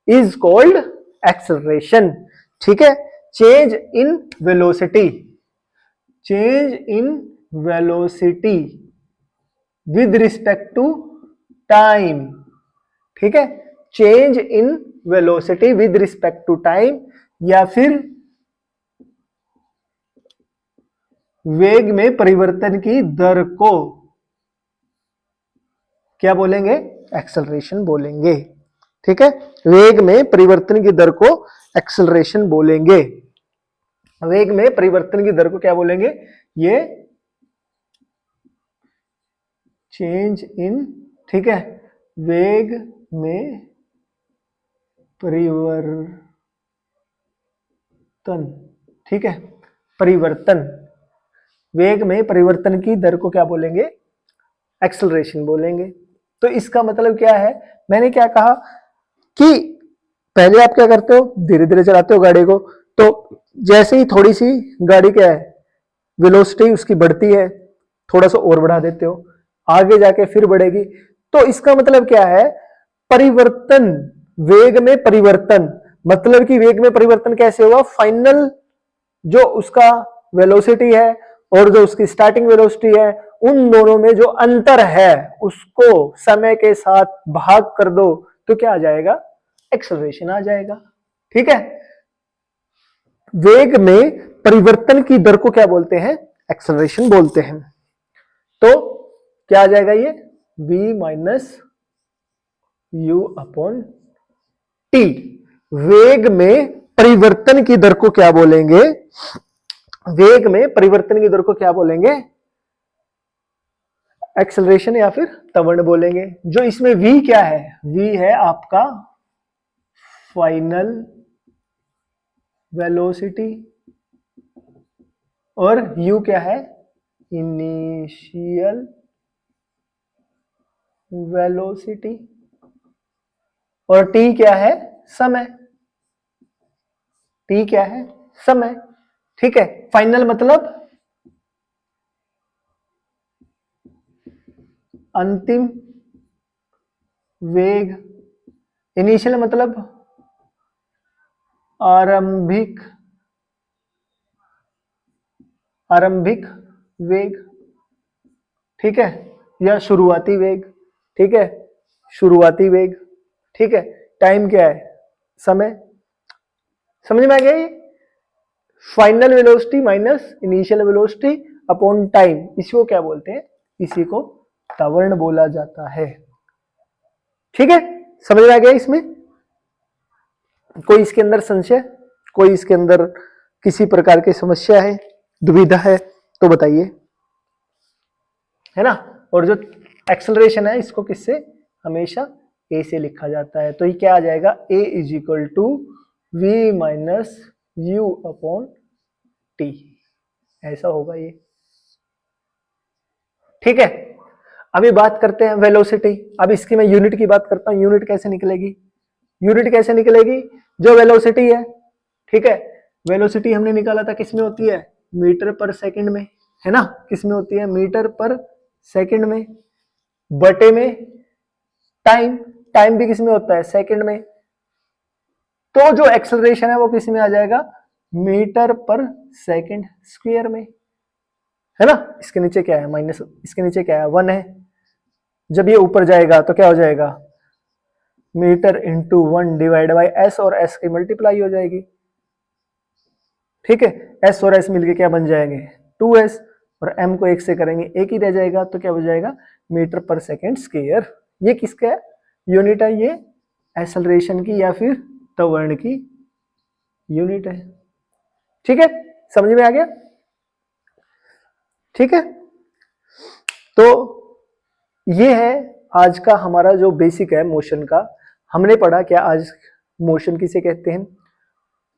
is called acceleration. ठीक है, change in velocity, change in velocity with respect to time. ठीक है, change in velocity with respect to time, या फिर वेग में परिवर्तन की दर को क्या बोलेंगे, एक्सेलरेशन बोलेंगे। ठीक है, वेग में परिवर्तन की दर को एक्सेलरेशन बोलेंगे। वेग में परिवर्तन की दर को क्या बोलेंगे, ये चेंज इन, ठीक है, वेग में परिवर्तन, ठीक है, परिवर्तन, वेग में परिवर्तन की दर को क्या बोलेंगे, एक्सेलरेशन बोलेंगे। तो इसका मतलब क्या है, मैंने क्या कहा कि पहले आप क्या करते हो, धीरे धीरे चलाते हो गाड़ी को, तो जैसे ही थोड़ी सी गाड़ी क्या है वेलोसिटी उसकी बढ़ती है, थोड़ा सा और बढ़ा देते हो, आगे जाके फिर बढ़ेगी। तो इसका मतलब क्या है, परिवर्तन, वेग में परिवर्तन, मतलब कि वेग में परिवर्तन कैसे हुआ, फाइनल जो उसका वेलोसिटी है और जो उसकी स्टार्टिंग वेलोसिटी है, उन दोनों में जो अंतर है उसको समय के साथ भाग कर दो तो क्या आ जाएगा, एक्सेलरेशन आ जाएगा। ठीक है, वेग में परिवर्तन की दर को क्या बोलते हैं, एक्सेलरेशन बोलते हैं। तो क्या आ जाएगा ये, v minus u upon T. वेग में परिवर्तन की दर को क्या बोलेंगे, वेग में परिवर्तन की दर को क्या बोलेंगे, एक्सेलरेशन या फिर त्वरण बोलेंगे। जो इसमें v क्या है, v है आपका फाइनल वेलोसिटी और u क्या है, इनिशियल वेलोसिटी, और t क्या है, समय। t क्या है, समय। ठीक है, फाइनल मतलब अंतिम वेग, इनिशियल मतलब आरंभिक, आरंभिक वेग। ठीक है, या शुरुआती वेग। ठीक है, शुरुआती वेग। ठीक है, टाइम क्या है, समय। समझ में आ गया ये, final velocity minus initial velocity upon time, इसी को क्या बोलते हैं, इसी को त्वरण बोला जाता है। ठीक है, समझ में आ गया इसमें, कोई इसके अंदर संशय, कोई इसके अंदर किसी प्रकार की समस्या है, दुविधा है तो बताइए, है ना। और जो एक्सेलरेशन है इसको किससे हमेशा a से लिखा जाता है, तो ये क्या आ जाएगा, a is equal to v minus u upon t, ऐसा होगा ये। ठीक है, अभी बात करते हैं वेलोसिटी। अब इसकी मैं यूनिट की बात करता हूं, यूनिट कैसे निकलेगी, यूनिट कैसे निकलेगी, जो वेलोसिटी है। ठीक है, वेलोसिटी हमने निकाला था किस में होती है, मीटर पर सेकंड में, है ना, किस में होती है, मीटर पर सेकंड में, बटे में टाइम, टाइम भी किस में होता है, सेकंड में। तो जो एक्सेलरेशन है वो किस में आ जाएगा, मीटर पर सेकंड स्क्वायर में, है ना। इसके नीचे क्या है, माइनस, इसके नीचे क्या है, 1 है। जब ये ऊपर जाएगा तो क्या हो जाएगा, metre into 1 divide by s, और एस की मल्टीप्लाई हो जाएगी। ठीक है, एस और एस मिलके क्या बन जाएंगे, 2s, और m को 1 से करेंगे 1 ही रह जाएगा, तो क्या हो जाएगा, मीटर पर सेकंड स्क्वायर। ये किसका है, यूनिट है, ये एक्सेलरेशन की या फिर त्वरण की यूनिट है। ठीक है, समझ में आ गया। ठीक है, तो ये है आज का हमारा जो बेसिक है मोशन का। हमने पढ़ा क्या आज, मोशन किसे कहते हैं,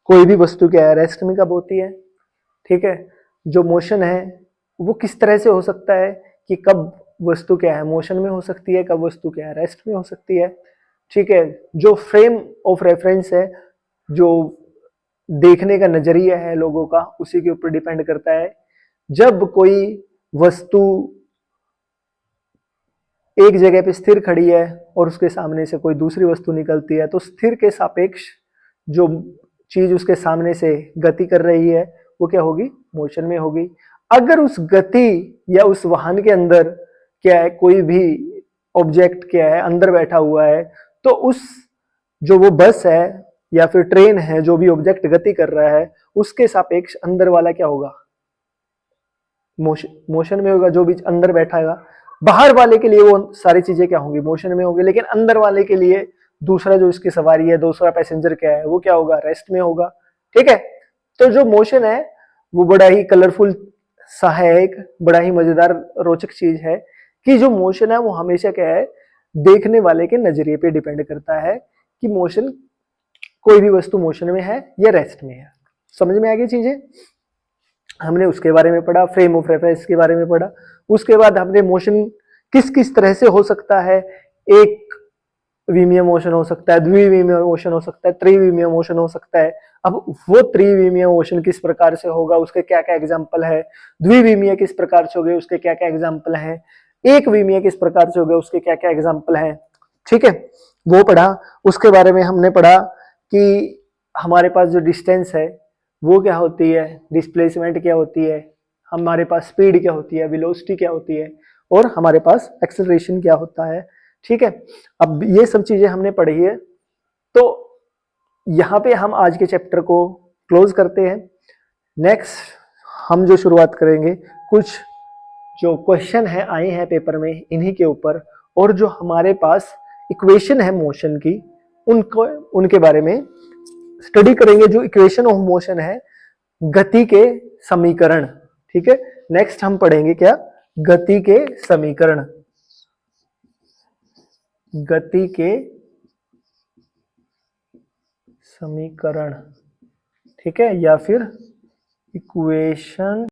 कोई भी वस्तु क्या है रेस्ट में कब होती है। ठीक है, जो मोशन है वो किस तरह से हो सकता है, कि कब वस्तु क्या है मोशन में हो सकती है, कब वस्तु क्या है रेस्ट में हो सकती है। ठीक है, जो फ्रेम ऑफ रेफरेंस है, जो देखने का नजरिया है लोगों का, उसी के ऊपर डिपेंड करता है। जब कोई वस्तु एक जगह पे स्थिर खड़ी है और उसके सामने से कोई दूसरी वस्तु निकलती है, तो स्थिर के सापेक्ष जो चीज उसके सामने से गति कर रही है वो क्या होगी, मोशन में होगी। अगर उस गति या उस वाहन के अंदर क्या है, कोई भी ऑब्जेक्ट क्या है अंदर बैठा हुआ है, तो उस जो वो बस है या फिर ट्रेन है, जो भी ऑब्जेक्ट गति कर रहा है उसके सापेक्ष अंदर वाला क्या होगा, मोशन में होगा, जो भी अंदर बैठा है। बाहर वाले के लिए वो सारी चीजें क्या होंगी, मोशन में होगी, लेकिन अंदर वाले के लिए दूसरा जो इसकी सवारी है, दूसरा पैसेंजर क्या है, वो क्या होगा, रेस्ट में होगा। ठीक है, तो जो मोशन है वो बड़ा ही कलरफुल सा है, एक बड़ा ही मजेदार रोचक चीज है, कि जो मोशन है वो हमेशा क्या है, देखने वाले के नजरिए पे डिपेंड करता है कि मोशन, कोई भी वस्तु मोशन में है या रेस्ट में है। समझ में आ गई चीजें, हमने उसके बारे में पढ़ा, फ्रेम ऑफ रेफरेंस के बारे में पढ़ा। उसके बाद हमने मोशन किस किस तरह से हो सकता है, एक विमीय मोशन हो सकता है, द्विविमीय मोशन हो सकता है, त्रिविमीय मोशन हो सकता है। अब वो त्रिविमीय मोशन किस प्रकार से होगा, उसके क्या क्या एग्जाम्पल है, द्विविमीय किस प्रकार से हो गए, उसके क्या क्या एग्जाम्पल है, एक विमीय किस प्रकार से हो गए, उसके क्या क्या एग्जाम्पल है। ठीक है, वो पढ़ा। उसके बारे में हमने पढ़ा कि हमारे पास जो डिस्टेंस है वो क्या होती है, डिस्प्लेसमेंट क्या होती है, हमारे पास स्पीड क्या होती है, वेलोसिटी क्या होती है, और हमारे पास एक्सेलरेशन क्या होता है। ठीक है, अब ये सब चीजें हमने पढ़ी है। तो यहाँ पे हम आज के चैप्टर को क्लोज करते हैं। नेक्स्ट हम जो शुरुआत करेंगे, कुछ जो क्वेश्चन है आए हैं पेपर में इन्हीं के ऊपर, और जो हमारे पास इक्वेशन है मोशन की, उनको उनके बारे में स्टडी करेंगे। जो इक्वेशन ऑफ मोशन है, गति के समीकरण। ठीक है, नेक्स्ट हम पढ़ेंगे क्या, गति के समीकरण, गति के समीकरण। ठीक है, या फिर इक्वेशन